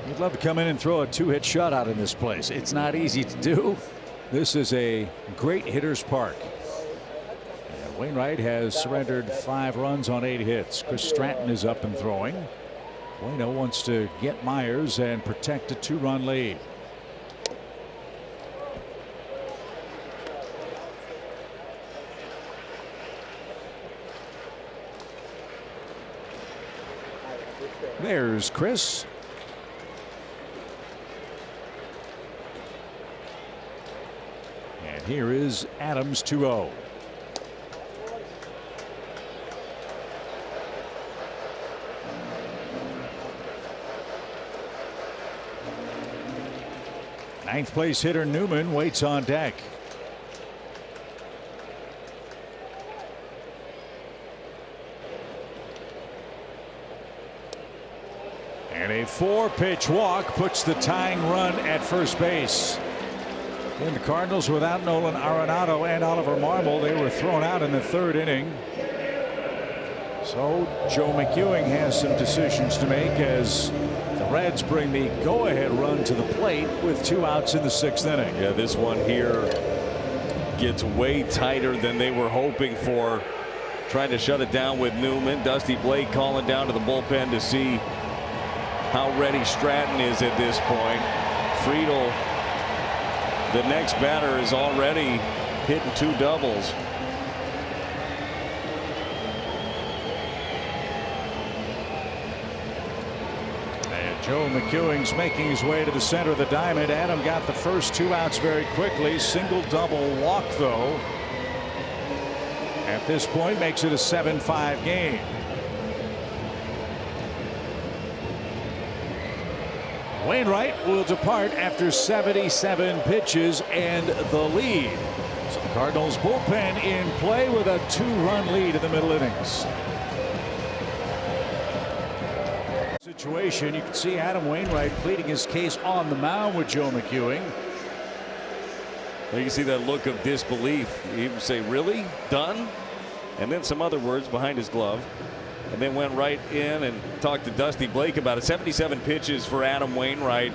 we'd love to come in and throw a 2-hit shutout in this place. It's not easy to do. This is a great hitter's park. And Wainwright has surrendered 5 runs on 8 hits. Chris Stratton is up and throwing. Bueno wants to get Myers and protect a 2-run lead. There's Chris. And here is Adams 2-0. Ninth place hitter Newman waits on deck. And a 4-pitch walk puts the tying run at first base. And the Cardinals without Nolan Arenado and Oliver Marmol, they were thrown out in the 3rd inning. So Joe McEwing has some decisions to make as the Reds bring the go-ahead run to the plate with 2 outs in the 6th inning. Yeah, this one here gets way tighter than they were hoping for. Trying to shut it down with Newman. Dusty Blake calling down to the bullpen to see how ready Stratton is at this point. Friedel, the next batter, is already hitting 2 doubles. And Joe McEwing's making his way to the center of the diamond. Adam got the first 2 outs very quickly. Single double walk though. At this point makes it a 7-5 game. Wainwright will depart after 77 pitches and the lead. So the Cardinals bullpen in play with a 2-run lead in the middle innings. Situation, you can see Adam Wainwright pleading his case on the mound with Joe McEwing. You can see that look of disbelief. He would say, really? Done? And then some other words behind his glove. And then went right in and talked to Dusty Blake about it. 77 pitches for Adam Wainwright.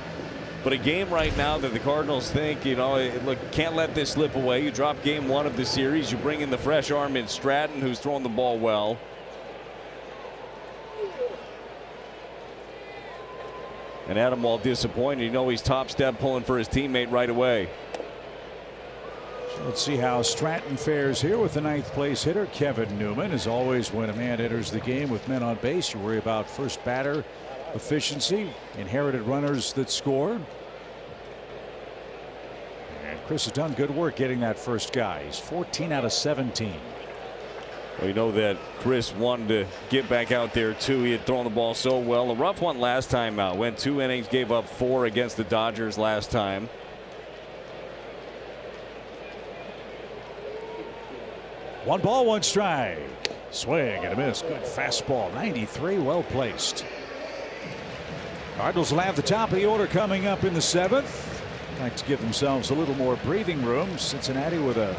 But a game right now that the Cardinals think, you know, look, can't let this slip away. You drop game 1 of the series. You bring in the fresh arm in Stratton, who's throwing the ball well. And Adam, while disappointed, you know he's top step pulling for his teammate right away. Let's see how Stratton fares here with the 9th place hitter Kevin Newman. As always, when a man enters the game with men on base, you worry about first batter efficiency, inherited runners that score. And Chris has done good work getting that first guy. He's 14 out of 17. We know that Chris wanted to get back out there too. He had thrown the ball so well. A rough one last time out. Went 2 innings, gave up 4 against the Dodgers last time. One ball, one strike. Swing and a miss. Good fastball. 93, well placed. Cardinals will have the top of the order coming up in the 7th. Like to give themselves a little more breathing room. Cincinnati with a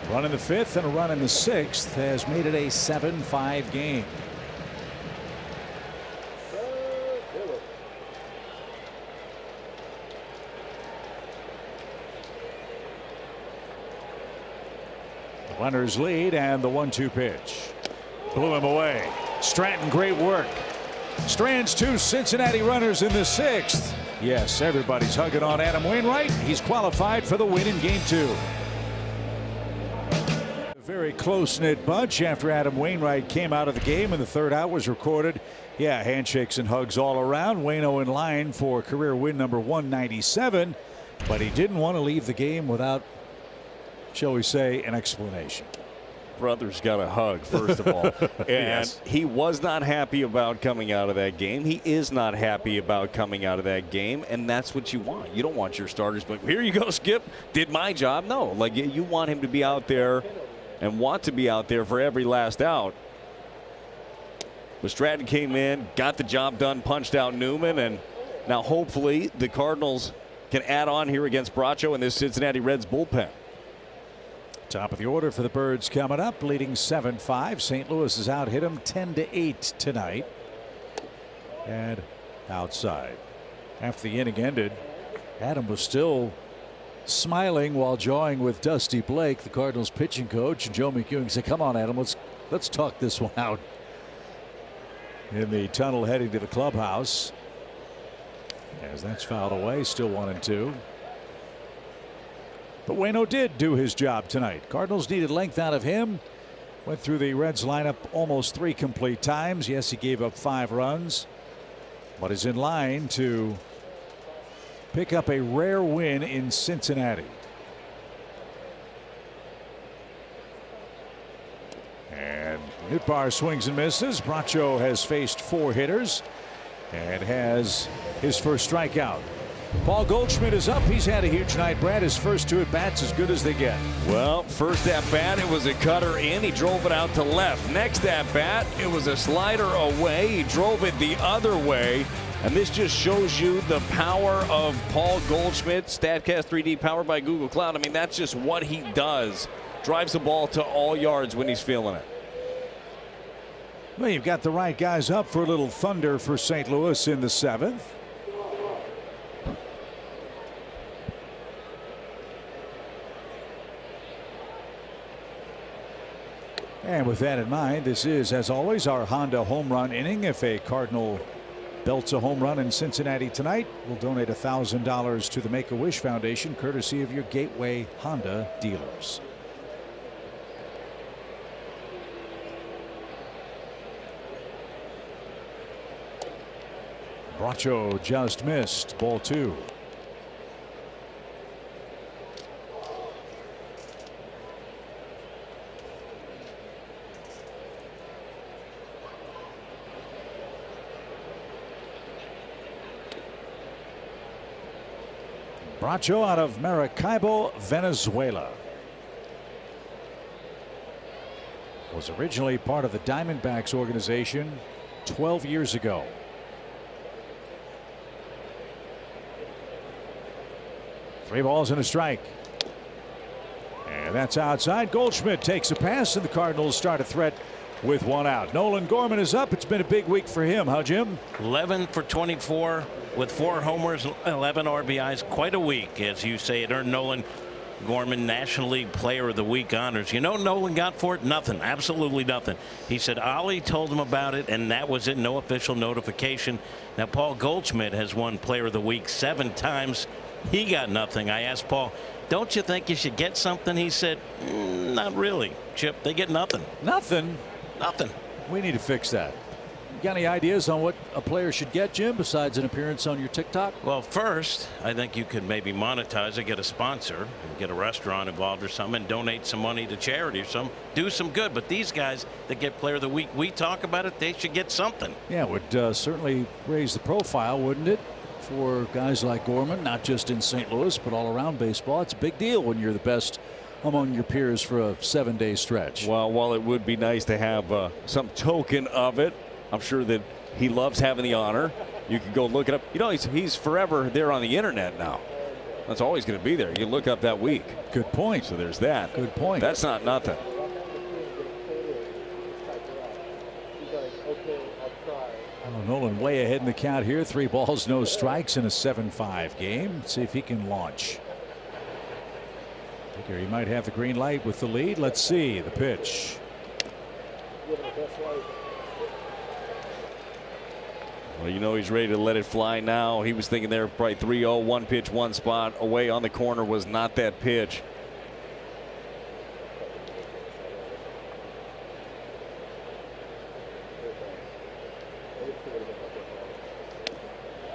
run in the 5th and a run in the 6th has made it a 7-5 game. The runners lead and the 1-2 pitch. Blew him away. Stratton, great work. Strands 2 Cincinnati runners in the 6th. Yes, everybody's hugging on Adam Wainwright. He's qualified for the win in game 2. A very close-knit bunch after Adam Wainwright came out of the game and the 3rd out was recorded. Yeah, handshakes and hugs all around. Waino in line for career win number 197, but he didn't want to leave the game without, shall we say, an explanation. Brothers got a hug, first of all. And yes. He was not happy about coming out of that game. He is not happy about coming out of that game, and that's what you want. You don't want your starters, but here you go, Skip. Did my job? No. Like, you want him to be out there and want to be out there for every last out. But Stratton came in, got the job done, punched out Newman, and now hopefully the Cardinals can add on here against Bracho and this Cincinnati Reds bullpen. Top of the order for the Birds coming up, leading 7-5. St. Louis has out hit them 10-8 tonight. And outside. After the inning ended, Adam was still smiling while jawing with Dusty Blake, the Cardinals pitching coach, and Joe McEwing said, "Come on, Adam, let's talk this one out." In the tunnel heading to the clubhouse, as that's fouled away, still 1-2. But Waino did do his job tonight. Cardinals needed length out of him. Went through the Reds lineup almost 3 complete times. Yes, he gave up 5 runs, but is in line to pick up a rare win in Cincinnati. And Nootbaar swings and misses. Bracho has faced 4 hitters and has his first strikeout. Paul Goldschmidt is up. He's had a huge night, Brad. His first 2 at-bats as good as they get. Well, first at-bat, it was a cutter in. He drove it out to left. Next at-bat, it was a slider away. He drove it the other way. And this just shows you the power of Paul Goldschmidt. StatCast 3D powered by Google Cloud. I mean, that's just what he does. Drives the ball to all yards when he's feeling it. Well, you've got the right guys up for a little thunder for St. Louis in the 7th. And with that in mind, this is, as always, our Honda home run inning. If a Cardinal belts a home run in Cincinnati tonight, we'll donate $1,000 to the Make-A-Wish Foundation, courtesy of your Gateway Honda dealers. Bracho just missed. Ball 2. Bracho out of Maracaibo, Venezuela. Was originally part of the Diamondbacks organization 12 years ago. Three balls and a strike. And that's outside. Goldschmidt takes a pass, and the Cardinals start a threat with 1 out. Nolan Gorman is up. It's been a big week for him, huh, Jim? 11 for 24 with 4 homers, 11 RBIs. Quite a week, as you say. It earned Nolan Gorman National League Player of the Week honors. You know Nolan got for it? Nothing. Absolutely nothing. He said Ollie told him about it, and that was it. No official notification. Now, Paul Goldschmidt has won Player of the Week 7 times. He got nothing. I asked Paul, don't you think you should get something? He said, not really, Chip. They get nothing. Nothing? Nothing. We need to fix that. You got any ideas on what a player should get, Jim, besides an appearance on your TikTok? Well, first, I think you could maybe monetize it, get a sponsor, and get a restaurant involved or something, and donate some money to charity or something. Do some good. But these guys that get Player of the Week, we talk about it, they should get something. Yeah, it would certainly raise the profile, wouldn't it, for guys like Gorman, not just in St. Louis, but all around baseball. It's a big deal when you're the best among your peers for a 7-day stretch. Well, while it would be nice to have some token of it, I'm sure that he loves having the honor. You can go look it up. You know, he's forever there on the internet now. That's always going to be there. You can look up that week. Good point. So there's that. Good point. That's not nothing. Nolan way ahead in the count here. 3 balls, no strikes in a 7-5 game. Let's see if he can launch. Figure he might have the green light with the lead. Let's see the pitch. Well, you know he's ready to let it fly now. He was thinking there probably 3-0, 1 pitch, 1 spot away on the corner was not that pitch.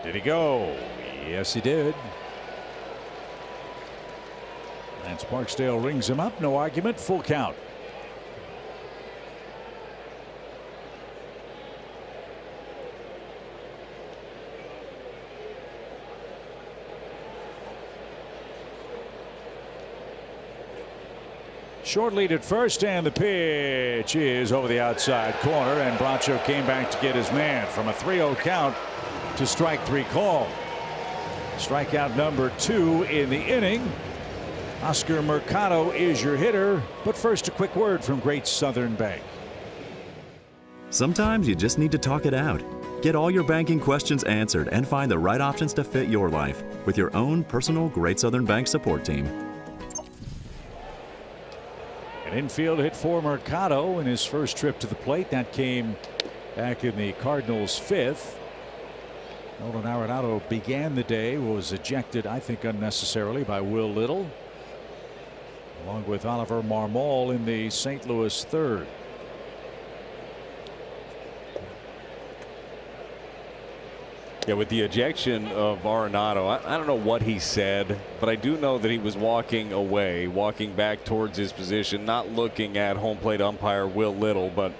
Did he go? Yes, he did. Lance Barksdale rings him up. No argument. Full count. Short lead at first, and the pitch is over the outside corner, and Bracho came back to get his man from a 3-0 count to strike 3 call. Strikeout number 2 in the inning. Oscar Mercado is your hitter, but first a quick word from Great Southern Bank. Sometimes you just need to talk it out. Get all your banking questions answered and find the right options to fit your life with your own personal Great Southern Bank support team. An infield hit for Mercado in his first trip to the plate. That came back in the Cardinals' 5th. Nolan Arenado began the day, was ejected, I think, unnecessarily by Will Little, along with Oliver Marmol in the St. Louis 3rd. Yeah, with the ejection of Arenado, I don't know what he said, but I do know that he was walking away, walking back towards his position, not looking at home plate umpire Will Little, but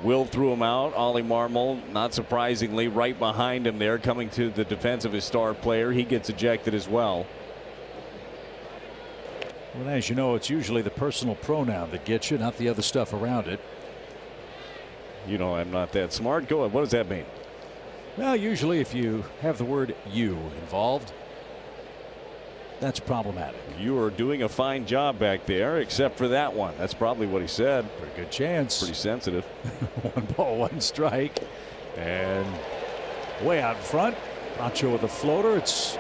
Will threw him out. Ollie Marmol, not surprisingly, right behind him there, coming to the defense of his star player. He gets ejected as well. Well, as you know, it's usually the personal pronoun that gets you, not the other stuff around it. You know I'm not that smart. Go ahead. What does that mean? Well, usually if you have the word you involved, that's problematic. You are doing a fine job back there, except for that one. That's probably what he said. Pretty good chance. Pretty sensitive. 1 ball, 1 strike. And way out in front. Bracho with a floater. It's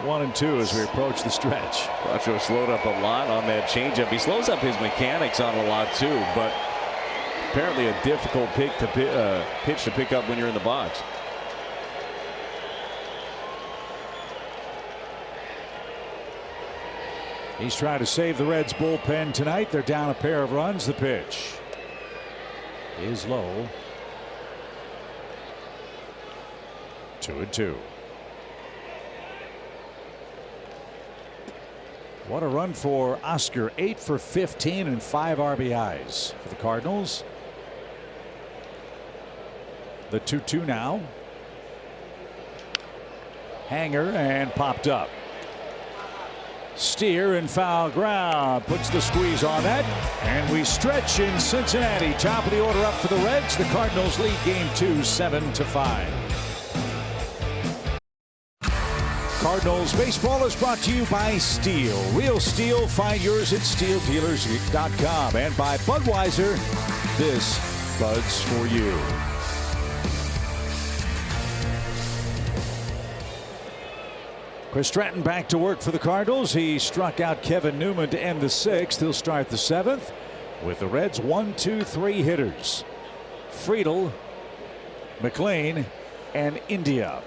1-2 as we approach the stretch. Bracho slowed up a lot on that changeup. He slows up his mechanics on a lot too, but apparently a difficult pitch to pick up when you're in the box. He's trying to save the Reds bullpen tonight. They're down a pair of runs. The pitch is low. 2-2. What a run for Oscar. 8 for 15 and 5 RBIs for the Cardinals. The 2-2 now. Hanger and popped up. Steer and foul ground. Puts the squeeze on that. And we stretch in Cincinnati. Top of the order up for the Reds. The Cardinals lead game 2 7-5. Cardinals baseball is brought to you by Steel. Real Steel. Find yours at steeldealers.com. And by Budweiser. This Bud's for you. Chris Stratton back to work for the Cardinals. He struck out Kevin Newman to end the 6th. He'll start the 7th with the Reds 1, 2, 3 hitters. Friedel, McLean, and India.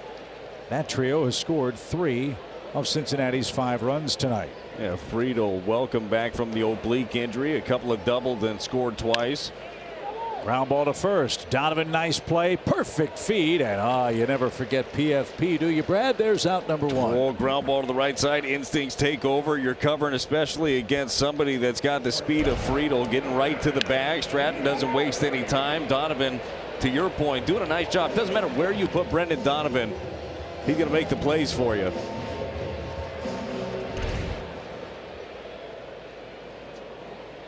That trio has scored 3 of Cincinnati's 5 runs tonight. Yeah, Friedel welcome back from the oblique injury. A couple of doubled and scored twice. Ground ball to first. Donovan, nice play. Perfect feed. And you never forget PFP, do you, Brad? There's out number one. Oh, ground ball to the right side. Instincts take over. You're covering, especially against somebody that's got the speed of Friedel, getting right to the bag. Stratton doesn't waste any time. Donovan, to your point, doing a nice job. Doesn't matter where you put Brendan Donovan, he's going to make the plays for you.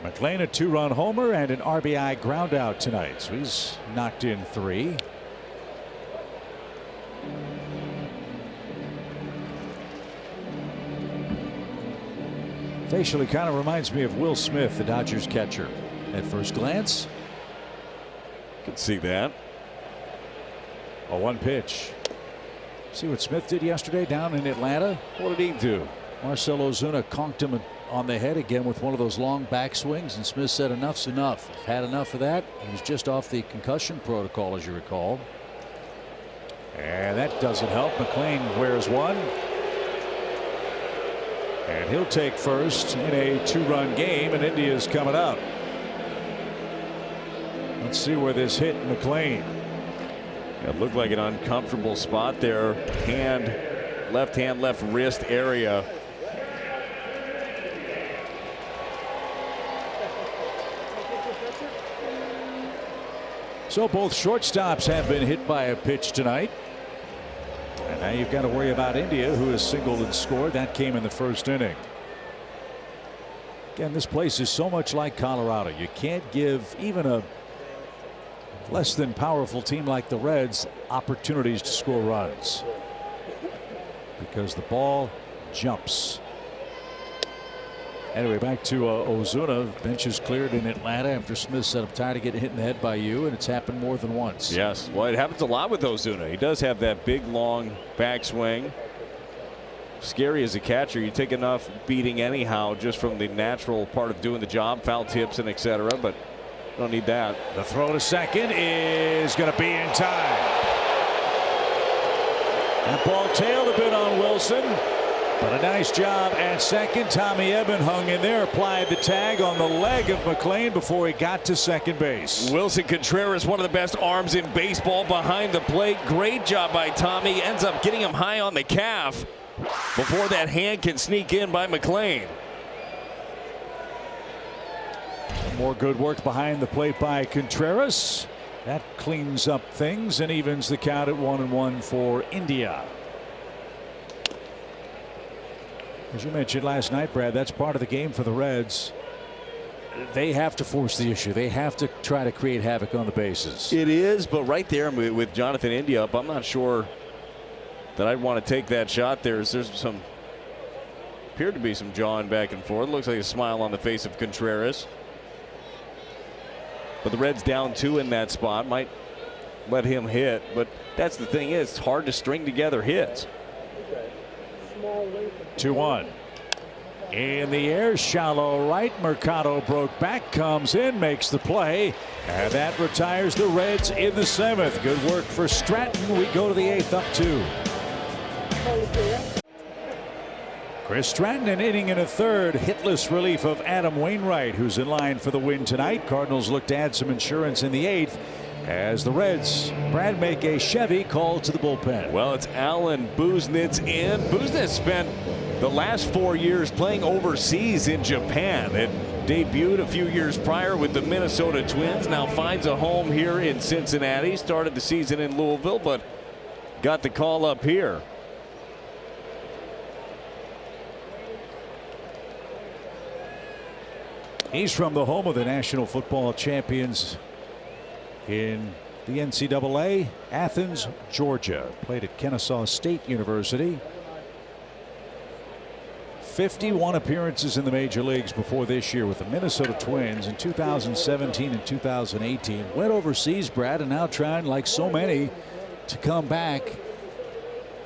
McLean, a 2-run homer and an RBI ground out tonight. So he's knocked in 3. Facially kind of reminds me of Will Smith, the Dodgers catcher, at first glance. Could see that. A 1 pitch. See what Smith did yesterday down in Atlanta? What did he do? Marcell Ozuna conked him on the head again with one of those long back swings, and Smith said enough's enough. Had enough of that. He was just off the concussion protocol, as you recall. And that doesn't help. McLean wears one. And he'll take first in a 2-run game, and India's coming up. Let's see where this hit McLean. It looked like an uncomfortable spot there. Left hand, left wrist area. So both shortstops have been hit by a pitch tonight. And now you've got to worry about India, who has singled and scored. That came in the first inning. Again, this place is so much like Colorado. You can't give even a less than powerful team like the Reds opportunities to score runs, because the ball jumps. Anyway, back to Ozuna. Bench is cleared in Atlanta after Smith said, I'm tired of getting hit in the head by you, and it's happened more than once. Yes, well, it happens a lot with Ozuna. He does have that big, long backswing. Scary as a catcher. You take enough beating anyhow just from the natural part of doing the job, foul tips and etc. But don't need that. The throw to second is going to be in time. That ball tailed a bit on Wilson, but a nice job at second. Tommy Eben hung in there, applied the tag on the leg of McLean before he got to second base. Wilson Contreras, one of the best arms in baseball behind the plate. Great job by Tommy. Ends up getting him high on the calf before that hand can sneak in by McLean. More good work behind the plate by Contreras. That cleans up things and evens the count at 1-1 for India. As you mentioned last night, Brad, that's part of the game for the Reds. They have to force the issue. They have to try to create havoc on the bases. It is, but right there with Jonathan India up, I'm not sure that I'd want to take that shot there. There's some appeared to be some jawing back and forth. Looks like a smile on the face of Contreras. But the Reds down 2 in that spot, might let him hit. But that's the thing, is it's hard to string together hits. 2-1. In the air, shallow right. Mercado broke back, comes in, makes the play, and that retires the Reds in the 7th. Good work for Stratton. We go to the 8th, up 2. Chris Stratton, an inning and a third. Hitless relief of Adam Wainwright, who's in line for the win tonight. Cardinals look to add some insurance in the 8th as the Reds, Brad, make a Chevy call to the bullpen. Well, it's Alan Buznitz in. Buznitz spent the last 4 years playing overseas in Japan. It debuted a few years prior with the Minnesota Twins. Now finds a home here in Cincinnati. Started the season in Louisville, but got the call up here. He's from the home of the National Football Champions in the NCAA, Athens, Georgia. Played at Kennesaw State University. 51 appearances in the major leagues before this year with the Minnesota Twins in 2017 and 2018. Went overseas, Brad, and now trying, like so many, to come back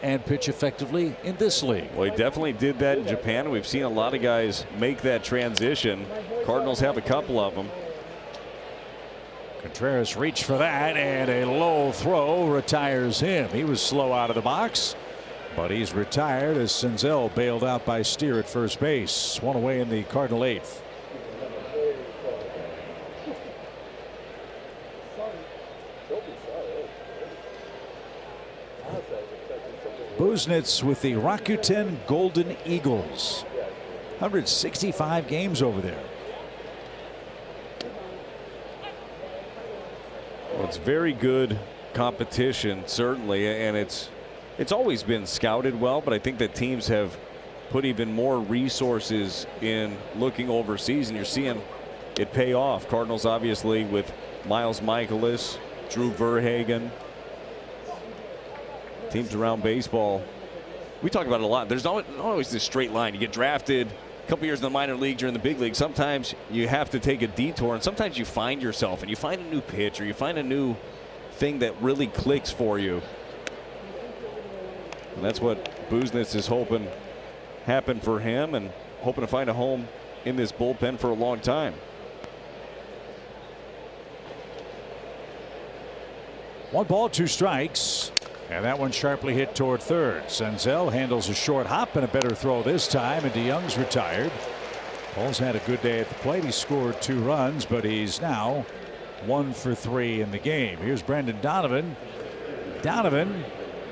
and pitch effectively in this league. Well, he definitely did that in Japan. We've seen a lot of guys make that transition. Cardinals have a couple of them. Contreras reached for that, and a low throw retires him. He was slow out of the box, but he's retired as Senzel bailed out by Steer at first base. One away in the Cardinal 8th. Buznitz with the Rakuten Golden Eagles. 165 games over there. Well, it's very good competition, certainly, and it's always been scouted well, but I think that teams have put even more resources in looking overseas, and you're seeing it pay off. Cardinals obviously with Miles Michaelis, Drew Verhagen. Teams around baseball, we talk about it a lot. There's not always this straight line. You get drafted a couple years in the minor leagues or in the big league. Sometimes you have to take a detour, and sometimes you find yourself and you find a new pitch or you find a new thing that really clicks for you. And that's what Buznitz is hoping happen for him, and hoping to find a home in this bullpen for a long time. One ball, two strikes. And that one sharply hit toward third. Senzel handles a short hop and a better throw this time, and DeYoung's retired. Paul's had a good day at the plate. He scored 2 runs, but he's now 1 for 3 in the game. Here's Brendan Donovan. Donovan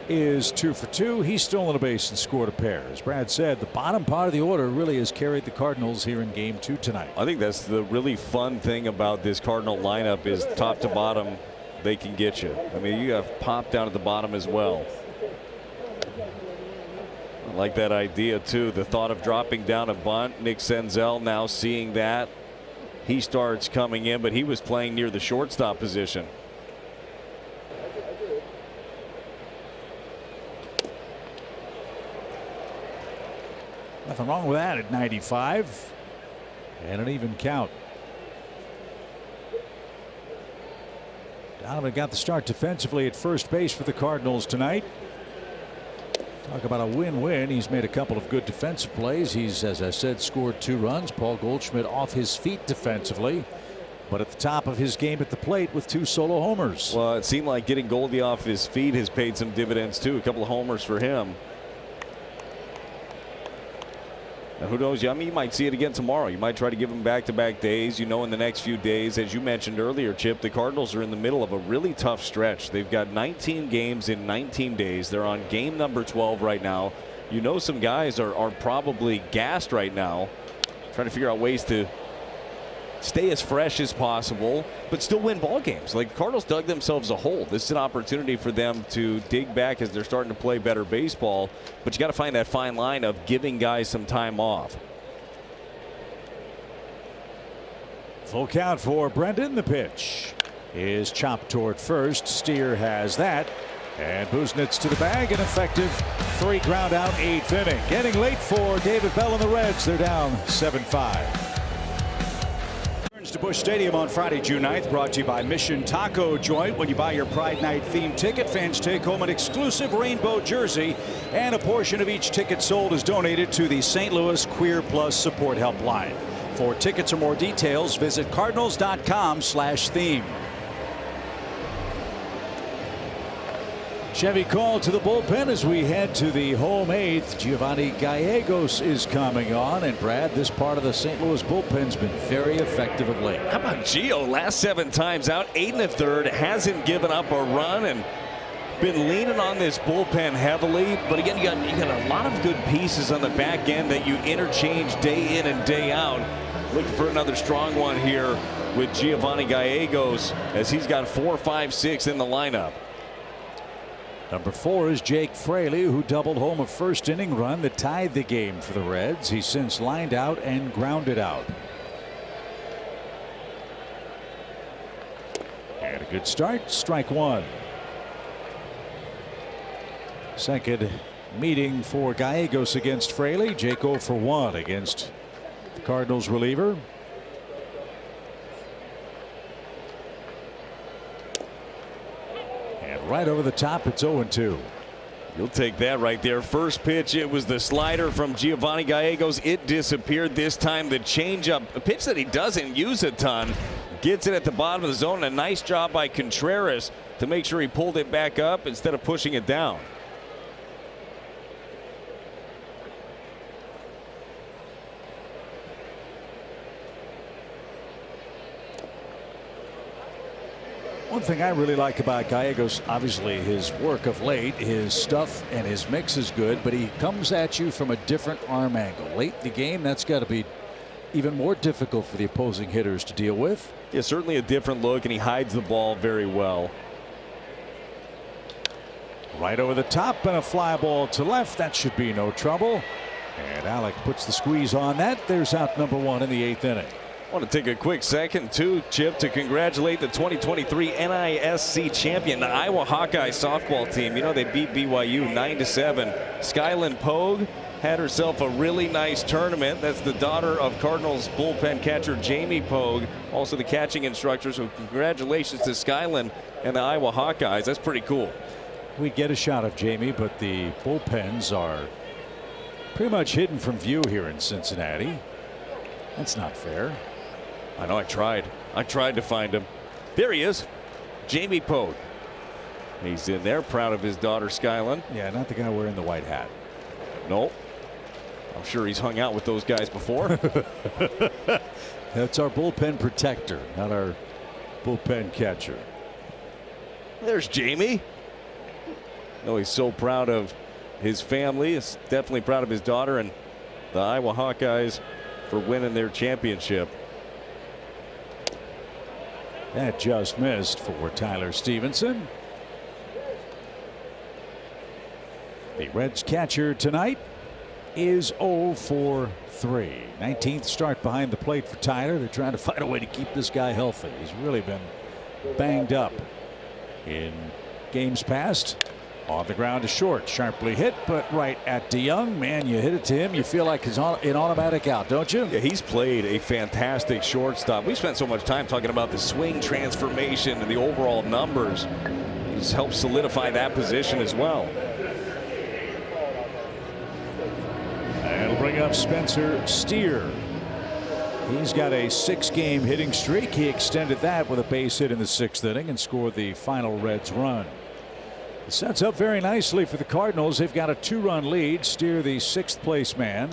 is 2 for 2. He's stolen a base and scored a pair. As Brad said, the bottom part of the order really has carried the Cardinals here in game 2 tonight. I think that's the really fun thing about this Cardinal lineup is top to bottom they can get you. I mean, you have Pop down at the bottom as well. I like that idea too. The thought of dropping down a bunt. Nick Senzel now seeing that. He starts coming in, but he was playing near the shortstop position. Nothing wrong with that at 95. And an even count. Donovan got the start defensively at first base for the Cardinals tonight. Talk about a win-win. He's made a couple of good defensive plays. He's, as I said, scored 2 runs. Paul Goldschmidt off his feet defensively, but at the top of his game at the plate with 2 solo homers. Well, it seemed like getting Goldie off his feet has paid some dividends too. A couple of homers for him. And who knows? I mean, you might see it again tomorrow. You might try to give him back-to-back days. You know, in the next few days, as you mentioned earlier, Chip, the Cardinals are in the middle of a really tough stretch. They've got 19 games in 19 days. They're on game number 12 right now. You know, some guys are probably gassed right now, trying to figure out ways to stay as fresh as possible, but still win ball games. Like, the Cardinals dug themselves a hole. This is an opportunity for them to dig back as they're starting to play better baseball, but you got to find that fine line of giving guys some time off. Full count for Brendan. The pitch is chopped toward first. Steer has that. And Buznitz to the bag. An effective 3 ground out 8th inning. Getting late for David Bell and the Reds. They're down 7-5. To Busch Stadium on Friday, June 9th, brought to you by Mission Taco Joint. When you buy your Pride Night themed ticket, fans take home an exclusive rainbow jersey, and a portion of each ticket sold is donated to the St. Louis Queer Plus Support Helpline. For tickets or more details, visit cardinals.com/theme. Chevy call to the bullpen as we head to the home 8th. Giovanni Gallegos is coming on, and Brad, this part of the St. Louis bullpen's been very effective of late. How about Gio? Last 7 times out, 8 1/3, hasn't given up a run and been leaning on this bullpen heavily. But again, you got a lot of good pieces on the back end that you interchange day in and day out. Looking for another strong one here with Giovanni Gallegos, as he's got 4, 5, 6 in the lineup. Number 4 is Jake Fraley, who doubled home a first inning run that tied the game for the Reds. He's since lined out and grounded out. And a good start. Strike 1. Second meeting for Gallegos against Fraley. Jake 0 for 1 against the Cardinals reliever. Right over the top, it's 0-2. You'll take that right there. First pitch, it was the slider from Giovanni Gallegos. It disappeared this time. The changeup, a pitch that he doesn't use a ton, gets it at the bottom of the zone. A nice job by Contreras to make sure he pulled it back up instead of pushing it down. One thing I really like about Gallegos, obviously his work of late, his stuff and his mix is good, but he comes at you from a different arm angle. Late in the game, that's got to be even more difficult for the opposing hitters to deal with. Yeah, certainly a different look, and he hides the ball very well. Right over the top and a fly ball to left. That should be no trouble. And Alec puts the squeeze on that. There's out number 1 in the 8th inning. I want to take a quick second, too, Chip, to congratulate the 2023 NISC champion, the Iowa Hawkeye softball team. You know, they beat BYU 9-7. Skyland Pogue had herself a really nice tournament. That's the daughter of Cardinals bullpen catcher Jamie Pogue, also the catching instructor. So congratulations to Skyland and the Iowa Hawkeyes. That's pretty cool. We get a shot of Jamie, but the bullpens are pretty much hidden from view here in Cincinnati. That's not fair. I know. I tried to find him. There he is, Jamie Pogue. He's in there, proud of his daughter Skyland. Yeah, not the guy wearing the white hat. Nope. I'm sure he's hung out with those guys before. That's our bullpen protector, not our bullpen catcher. There's Jamie. No, he's so proud of his family. He's definitely proud of his daughter and the Iowa Hawkeyes for winning their championship. That just missed for Tyler Stevenson. The Reds catcher tonight is 0 for 3. 19th start behind the plate for Tyler. They're trying to find a way to keep this guy healthy. He's really been banged up in games past. On the ground to short, sharply hit, but right at DeYoung. Man, you hit it to him, you feel like it's an automatic out, don't you? Yeah, he's played a fantastic shortstop. We spent so much time talking about the swing transformation and the overall numbers. He's helped solidify that position as well. And it'll bring up Spencer Steer. He's got a 6-game hitting streak. He extended that with a base hit in the 6th inning and scored the final Reds run. It sets up very nicely for the Cardinals. They've got a 2-run lead. Steer the 6th place man.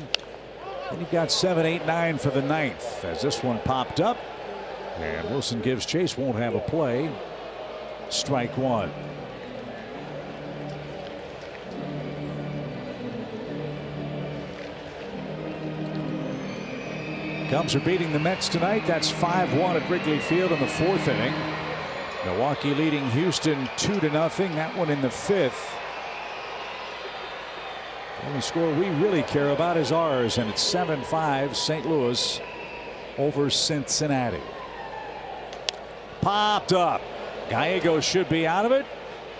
And you've got 7, 8, 9 for the 9th as this one popped up. And Wilson gives chase, won't have a play. Strike 1. Cubs are beating the Mets tonight. That's 5-1 at Wrigley Field in the 4th inning. Milwaukee leading Houston 2-0. That one in the 5th. The only score we really care about is ours, and it's 7-5 St. Louis over Cincinnati. Popped up. Gallegos should be out of it.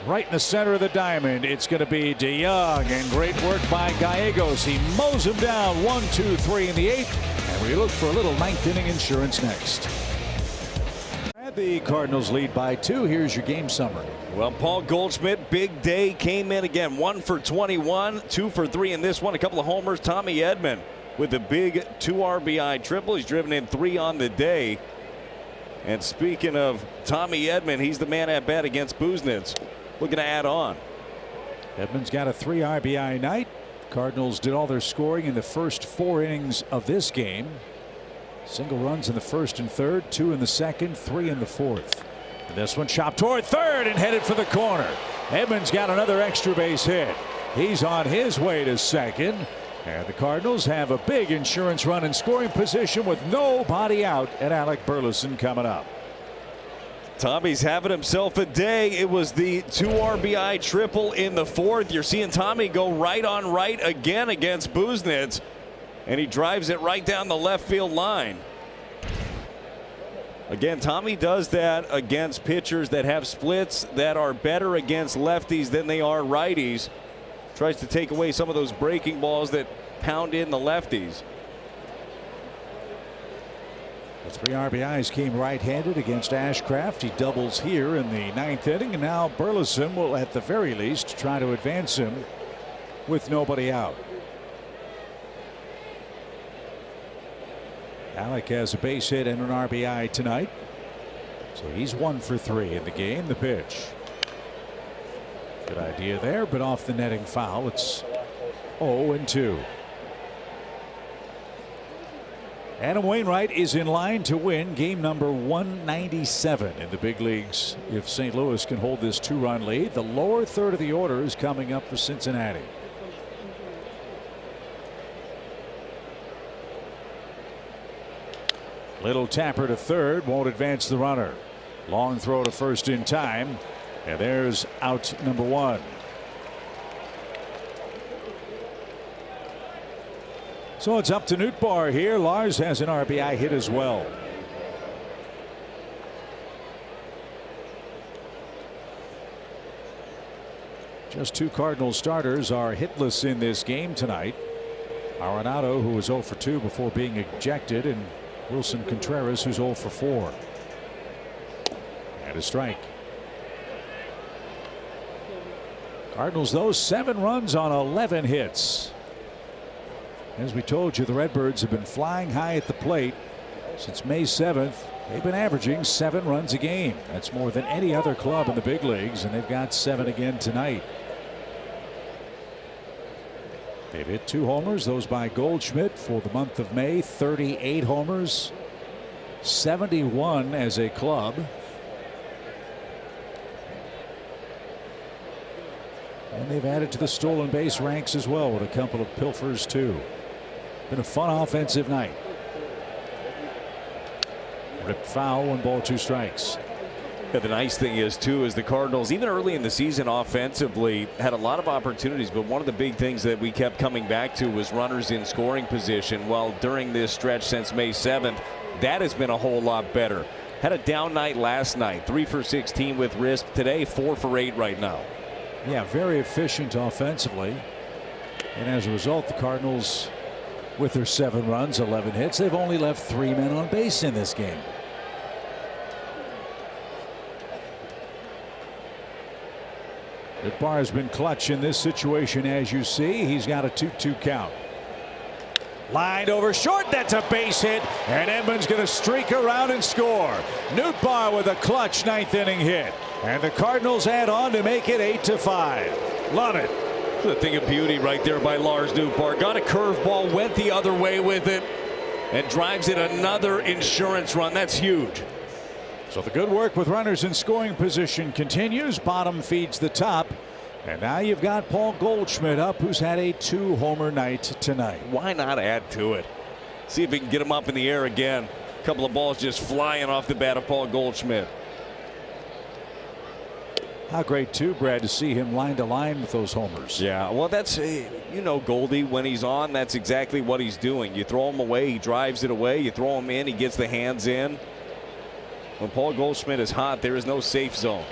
Right in the center of the diamond, it's going to be DeYoung, and great work by Gallegos. He mows him down 1, 2, 3 in the 8th, and we look for a little 9th inning insurance next. The Cardinals lead by 2. Here's your game summary. Well, Paul Goldschmidt, big day, came in again. 1 for 21, 2 for 3 in this one. A couple of homers. Tommy Edman with a big 2 RBI triple. He's driven in 3 on the day. And speaking of Tommy Edman, he's the man at bat against Buznitz. Looking to add on. Edman's got a 3 RBI night. Cardinals did all their scoring in the first 4 innings of this game. Single runs in the 1st and 3rd, 2 in the 2nd, 3 in the 4th. And this one chopped toward 3rd and headed for the corner. Edman's got another extra base hit. He's on his way to 2nd. And the Cardinals have a big insurance run in scoring position with nobody out, and Alec Burleson coming up. Tommy's having himself a day. It was the 2 RBI triple in the 4th. You're seeing Tommy go right on right again against Buznitz. And he drives it right down the left field line. Again, Tommy does that against pitchers that have splits that are better against lefties than they are righties. Tries to take away some of those breaking balls that pound in the lefties. The 3 RBIs came right-handed against Ashcraft. He doubles here in the 9th inning, and now Burleson will at the very least try to advance him with nobody out. Alec has a base hit and an RBI tonight, so he's 1 for 3 in the game. The pitch, good idea there, but off the netting foul. It's 0-2. Adam Wainwright is in line to win game number 197 in the big leagues. If St. Louis can hold this 2-run lead, the lower third of the order is coming up for Cincinnati. Little tapper to third, won't advance the runner. Long throw to first in time, and there's out number 1. So it's up to Nootbaar here. Lars has an RBI hit as well. Just 2 Cardinals starters are hitless in this game tonight. Arenado, who was 0 for 2 before being ejected, and Wilson Contreras, who's 0 for 4. And a strike. Cardinals, though, 7 runs on 11 hits. As we told you, the Redbirds have been flying high at the plate since May 7th. They've been averaging 7 runs a game. That's more than any other club in the big leagues, and they've got 7 again tonight. They've hit 2 homers, those by Goldschmidt for the month of May. 38 homers, 71 as a club. And they've added to the stolen base ranks as well with a couple of pilfers too. Been a fun offensive night. Ripped foul, 1 ball 2 strikes. Yeah, the nice thing is too is the Cardinals, even early in the season offensively, had a lot of opportunities, but one of the big things that we kept coming back to was runners in scoring position. Well, during this stretch since May 7th, that has been a whole lot better. Had a down night last night, 3 for 16 with wrist. Today 4 for 8 right now. Yeah, very efficient offensively, and as a result, the Cardinals, with their 7 runs, 11 hits, they've only left 3 men on base in this game. Nootbaar has been clutch in this situation, as you see. He's got a 2-2 count. Lined over short. That's a base hit, and Edmonds going to streak around and score. Nootbaar with a clutch 9th inning hit, and the Cardinals add on to make it 8-5. Love it. The thing of beauty right there by Lars Nootbaar. Got a curveball, went the other way with it, and drives in another insurance run. That's huge. So the good work with runners in scoring position continues. Bottom feeds the top. And now you've got Paul Goldschmidt up, who's had a 2-homer night tonight. Why not add to it? See if we can get him up in the air again. A couple of balls just flying off the bat of Paul Goldschmidt. How great too, Brad, to see him line to line with those homers. Yeah, well, that's, you know, Goldie, when he's on, that's exactly what he's doing. You throw him away, he drives it away. You throw him in, he gets the hands in. When Paul Goldschmidt is hot, there is no safe zone.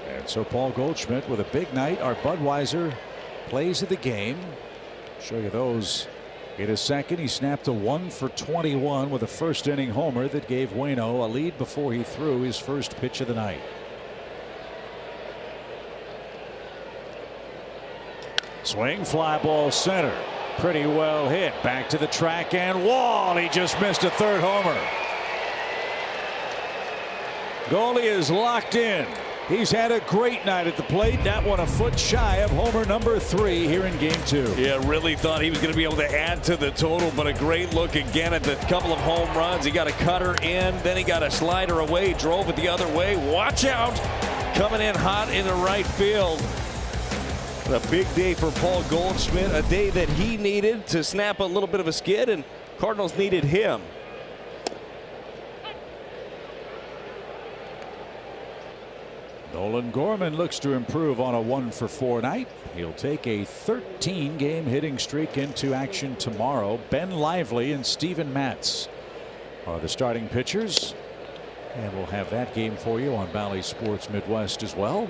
And so Paul Goldschmidt with a big night. Our Budweiser plays of the game. Show you those in a second. He snapped a 1 for 21 with a 1st inning homer that gave Waino a lead before he threw his first pitch of the night. Swing, fly ball center. Pretty well hit. Back to the track and wall. He just missed a 3rd homer. Goldie is locked in. He's had a great night at the plate. That one a foot shy of homer number 3 here in game 2. Yeah, really thought he was going to be able to add to the total, but a great look again at the couple of home runs. He got a cutter in, then he got a slider away, drove it the other way. Watch out. Coming in hot into right field. A big day for Paul Goldschmidt, a day that he needed to snap a little bit of a skid, and Cardinals needed him. Nolan Gorman looks to improve on a 1 for 4 night. He'll take a 13-game hitting streak into action tomorrow. Ben Lively and Steven Matz are the starting pitchers, and we'll have that game for you on Bally Sports Midwest as well.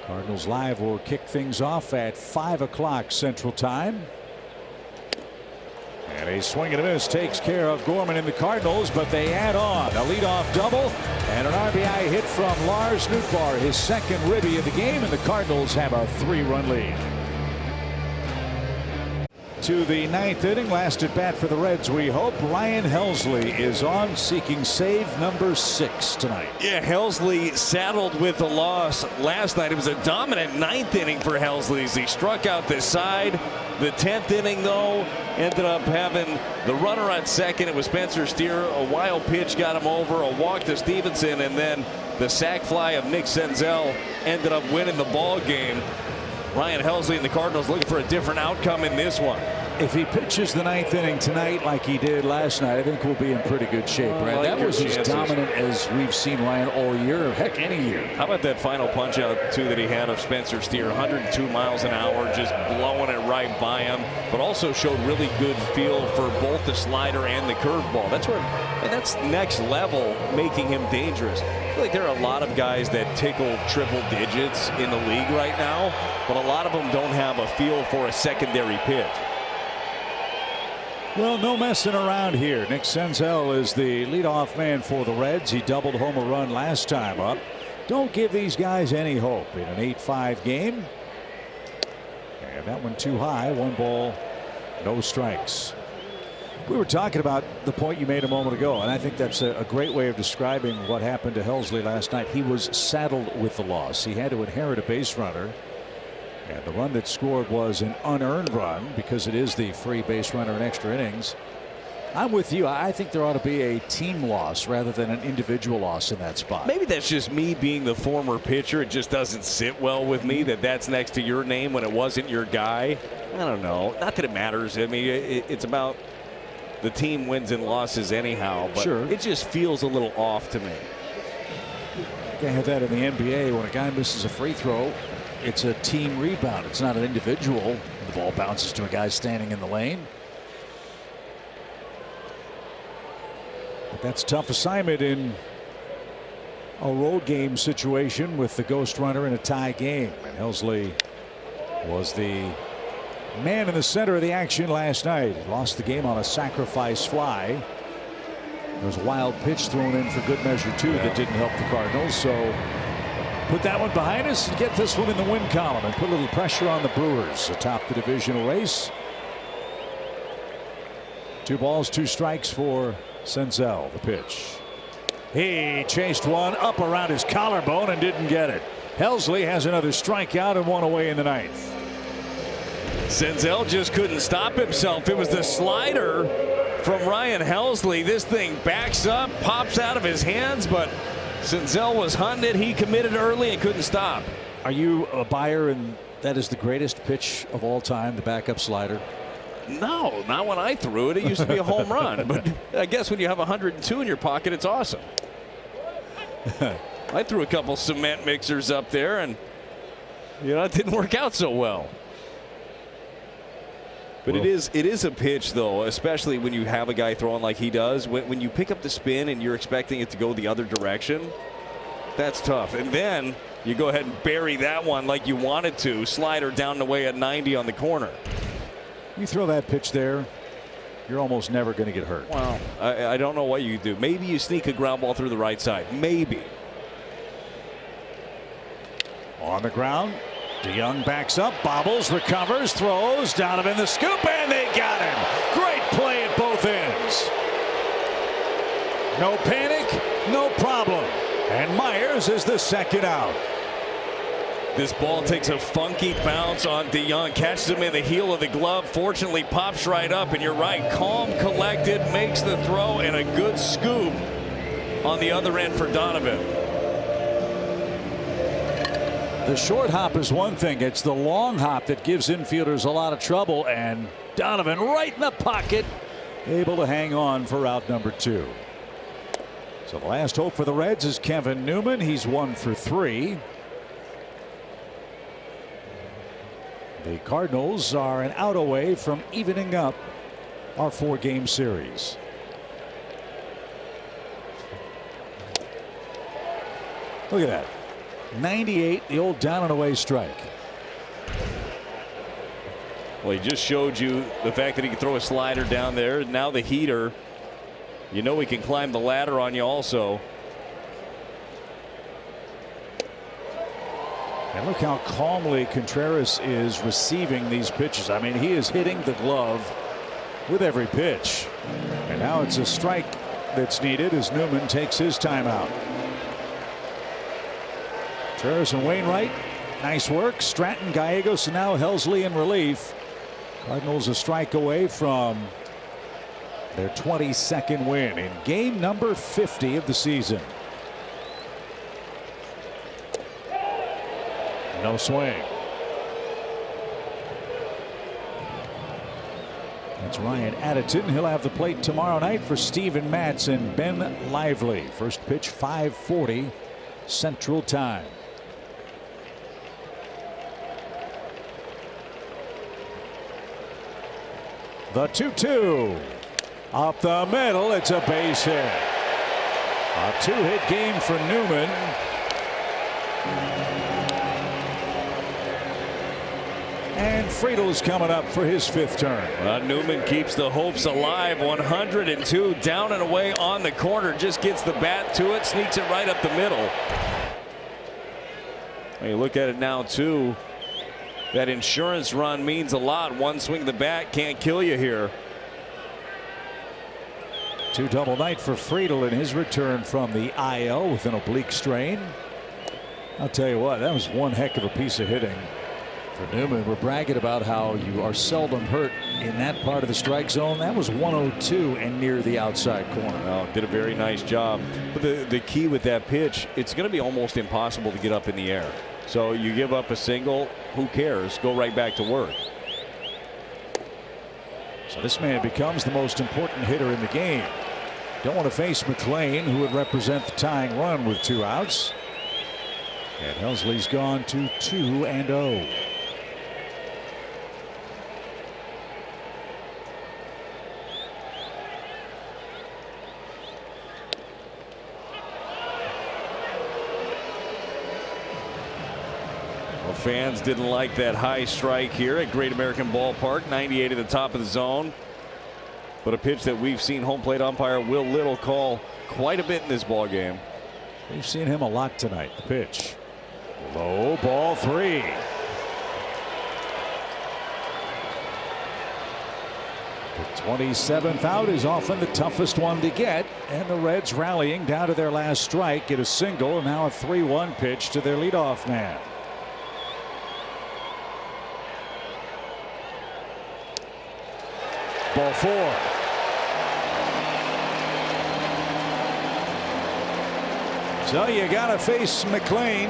Cardinals Live will kick things off at 5 o'clock Central Time. And a swing and a miss takes care of Gorman and the Cardinals, but they add on a leadoff double and an RBI hit from Lars Nootbaar, his 2nd ribby of the game, and the Cardinals have a 3-run lead. To the 9th inning, last at bat for the Reds, we hope. Ryan Helsley is on, seeking save number 6 tonight. Yeah, Helsley saddled with the loss last night. It was a dominant 9th inning for Helsley as he struck out the side. The 10th inning, though, ended up having the runner at second. It was Spencer Steer. A wild pitch got him over, a walk to Stevenson, and then the sac fly of Nick Senzel ended up winning the ball game. Ryan Helsley and the Cardinals looking for a different outcome in this one. If he pitches the 9th inning tonight like he did last night, I think we'll be in pretty good shape. Right? That was as dominant as we've seen Ryan all year, heck, any year. How about that final punch out, too, that he had of Spencer Steer? 102 miles an hour, just blowing it right by him, but also showed really good feel for both the slider and the curveball. That's where, and that's next level, making him dangerous. I feel like there are a lot of guys that tickle triple digits in the league right now, but a lot of them don't have a feel for a secondary pitch. Well, no messing around here. Nick Senzel is the leadoff man for the Reds. He doubled home a run last time up. Don't give these guys any hope in an 8-5 game. And that one too high. 1 ball, no strikes. We were talking about the point you made a moment ago, and I think that's a great way of describing what happened to Helsley last night. He was saddled with the loss. He had to inherit a base runner. And the run that scored was an unearned run because it is the free base runner in extra innings. I'm with you. I think there ought to be a team loss rather than an individual loss in that spot. Maybe that's just me being the former pitcher. It just doesn't sit well with me that that's next to your name when it wasn't your guy. I don't know. Not that it matters. I mean, it's about the team wins and losses anyhow. But sure, it just feels a little off to me. They have that in the NBA. When a guy misses a free throw, it's a team rebound. It's not an individual. The ball bounces to a guy standing in the lane. But that's a tough assignment in a road game situation with the ghost runner in a tie game. And Helsley was the man in the center of the action last night. He lost the game on a sacrifice fly. There was a wild pitch thrown in for good measure too that didn't help the Cardinals. So put that one behind us and get this one in the win column and put a little pressure on the Brewers atop the divisional race. 2 balls, 2 strikes for Senzel. The pitch. He chased one up around his collarbone and didn't get it. Helsley has another strikeout and 1 away in the 9th. Senzel just couldn't stop himself. It was the slider from Ryan Helsley. This thing backs up, pops out of his hands, but Senzel was hunted. He committed early and couldn't stop. Are you a buyer and that is the greatest pitch of all time, the backup slider? No, not when I threw it. It used to be a home run. But I guess when you have 102 in your pocket, it's awesome. I threw a couple cement mixers up there, and it didn't work out so well. But it is a pitch, though, especially when you have a guy throwing like he does. When you pick up the spin and you're expecting it to go the other direction, that's tough. And then you go ahead and bury that one like you wanted to. Slider down the way at 90 on the corner. You throw that pitch there, you're almost never going to get hurt. Well, I don't know what you do. Maybe you sneak a ground ball through the right side. Maybe. On the ground. DeYoung backs up, bobbles, recovers, throws, Donovan the scoop, and they got him. Great play at both ends. No panic, no problem. And Myers is the second out. This ball takes a funky bounce on DeYoung, catches him in the heel of the glove, fortunately pops right up, and you're right, calm, collected, makes the throw, and a good scoop on the other end for Donovan. The short hop is one thing. It's the long hop that gives infielders a lot of trouble. And Donovan right in the pocket, able to hang on for out number 2. So the last hope for the Reds is Kevin Newman. He's 1 for 3. The Cardinals are an out away from evening up our 4-game series. Look at that. 98, the old down and away strike. Well, he just showed you the fact that he can throw a slider down there. Now the heater. He can climb the ladder on you also. And look how calmly Contreras is receiving these pitches. I mean, he is hitting the glove with every pitch. And now it's a strike that's needed as Newman takes his timeout. Contreras and Wainwright, nice work. Stratton, Gallegos, and now Helsley in relief. Cardinals a strike away from their 22nd win in game number 50 of the season. No swing. That's Ryan Addison. He'll have the plate tomorrow night for Steven Matz and Ben Lively. First pitch 5:40 Central Time. The 2-2 up the middle. It's a base hit. A 2-hit game for Newman. And Friedel's coming up for his 5th turn. Newman keeps the hopes alive. 102 down and away on the corner. Just gets the bat to it, sneaks it right up the middle. When you look at it now too, that insurance run means a lot. One swing of the bat can't kill you here. 2 double night for Friedel in his return from the IL with an oblique strain. I'll tell you what, that was one heck of a piece of hitting for Newman. We're bragging about how you are seldom hurt in that part of the strike zone. That was 102 and near the outside corner. Oh, did a very nice job. But the key with that pitch, it's going to be almost impossible to get up in the air. So you give up a single, who cares? Go right back to work. So this man becomes the most important hitter in the game. Don't want to face McLean, who would represent the tying run with 2 outs. And Helsley's gone to 2-0. Fans didn't like that high strike here at Great American Ballpark. 98 at the top of the zone. But a pitch that we've seen home plate umpire Will Little call quite a bit in this ball game. We've seen him a lot tonight. The pitch. Low, ball 3. The 27th out is often the toughest one to get. And the Reds rallying down to their last strike. Get a single. And now a 3-1 pitch to their leadoff man. Ball 4. So you got to face McLean.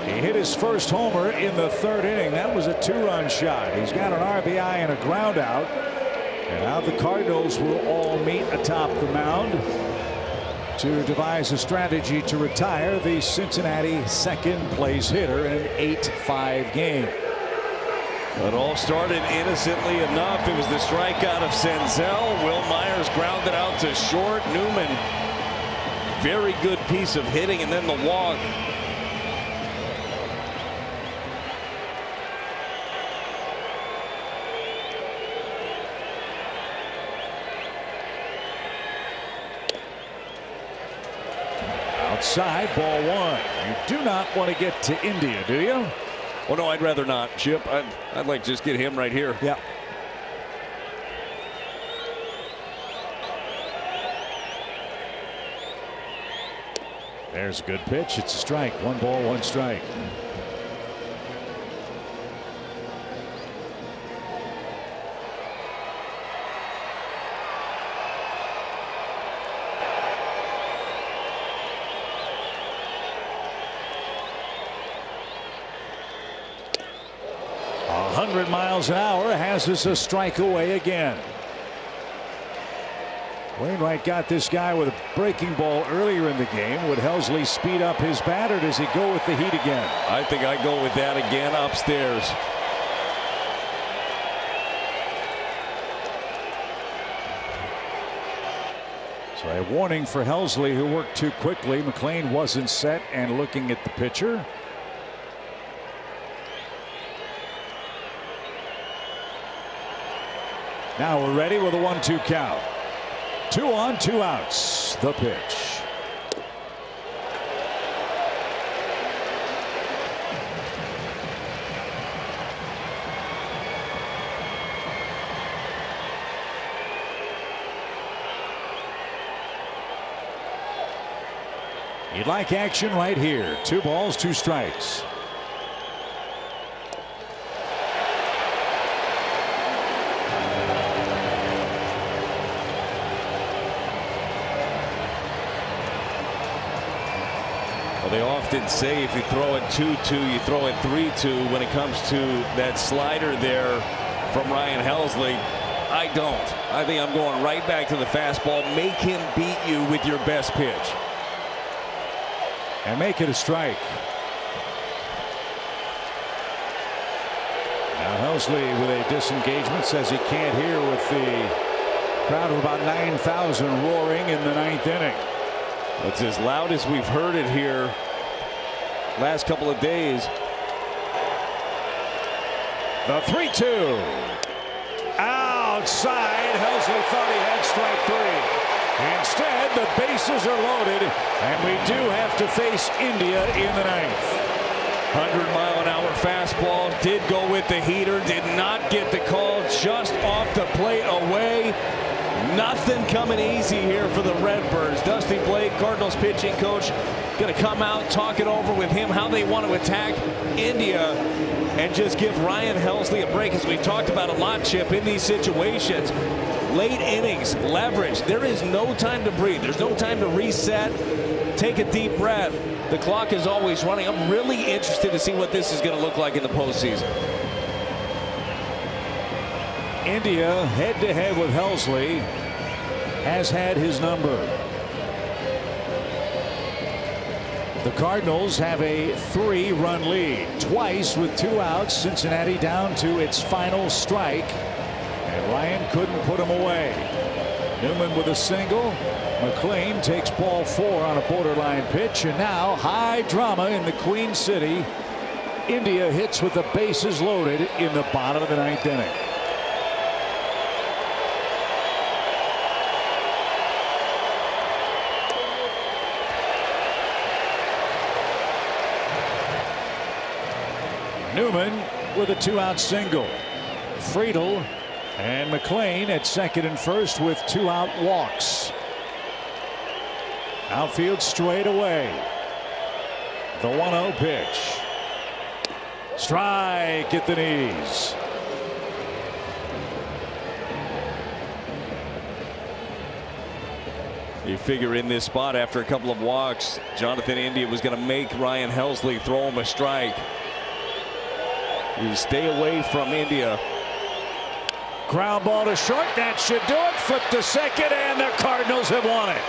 He hit his first homer in the 3rd inning. That was a 2-run shot. He's got an RBI and a ground out. And now the Cardinals will all meet atop the mound to devise a strategy to retire the Cincinnati 2nd place hitter in an 8-5 game. It all started innocently enough. It was the strikeout of Senzel. Will Myers grounded out to short. Newman, very good piece of hitting, and then the walk. Outside, ball 1. You do not want to get to India, do you? Oh, no, I'd rather not, Chip. I'd like to just get him right here. Yeah. There's a good pitch. It's a strike. 1 ball, 1 strike. Miles an hour has us a strike away again. Wainwright got this guy with a breaking ball earlier in the game. Would Helsley speed up his bat, or does he go with the heat again? I think I go with that again upstairs. So a warning for Helsley, who worked too quickly. McLean wasn't set and looking at the pitcher. Now we're ready with a 1-2 count. 2 on, 2 outs. The pitch. You'd like action right here. 2 balls, 2 strikes. Well, they often say if you throw it 2-2, you throw it 3-2 when it comes to that slider there from Ryan Helsley. I don't. I think I'm going right back to the fastball. Make him beat you with your best pitch. And make it a strike. Now Helsley with a disengagement says he can't hear with the crowd of about 9,000 roaring in the 9th inning. It's as loud as we've heard it here last couple of days. The 3-2. Outside. Helsley thought he had strike 3. Instead, the bases are loaded, and we do have to face India in the 9th. 100-mile-an-hour fastball did go with the heater, did not get the call, just off the plate away. Nothing coming easy here for the Redbirds. Dusty Blake, Cardinals pitching coach, going to come out, talk it over with him, how they want to attack India and just give Ryan Helsley a break, as we've talked about a lot, Chip, in these situations. Late innings, leverage. There is no time to breathe. There's no time to reset, take a deep breath. The clock is always running. I'm really interested to see what this is going to look like in the postseason. India head-to-head with Helsley has had his number. The Cardinals have a 3-run lead. Twice with 2 outs, Cincinnati down to its final strike. And Ryan couldn't put him away. Newman with a single. McLean takes ball 4 on a borderline pitch. And now high drama in the Queen City. India hits with the bases loaded in the bottom of the 9th inning. Newman with a 2-out single. Friedel and McLean at second and first with 2-out walks. Outfield straight away. The 1-0 pitch. Strike at the knees. You figure in this spot after a couple of walks, Jonathan India was going to make Ryan Helsley throw him a strike. You stay away from India. Ground ball to short. That should do it. Flip to second, and the Cardinals have won it.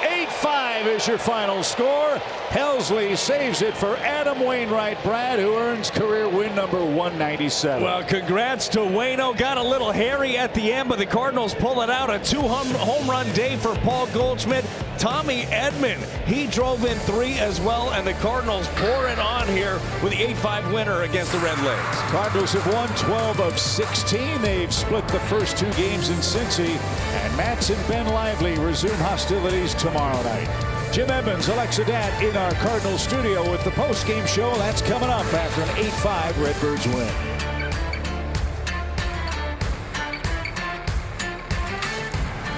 8-5 is your final score. Helsley saves it for Adam Wainwright, Brad, who earns career win number 197. Well, congrats to Waino. Got a little hairy at the end, but the Cardinals pull it out. A 2-home run day for Paul Goldschmidt. Tommy Edman, he drove in 3 as well, and the Cardinals pour it on here with the 8-5 winner against the Redlegs. Cardinals have won 12 of 16. They've split the first 2 games in Cincy, and Mats and Ben Lively resume hostilities tomorrow night. Jim Evans, Alexa Dat in our Cardinals studio with the post-game show. That's coming up after an 8-5 Redbirds win.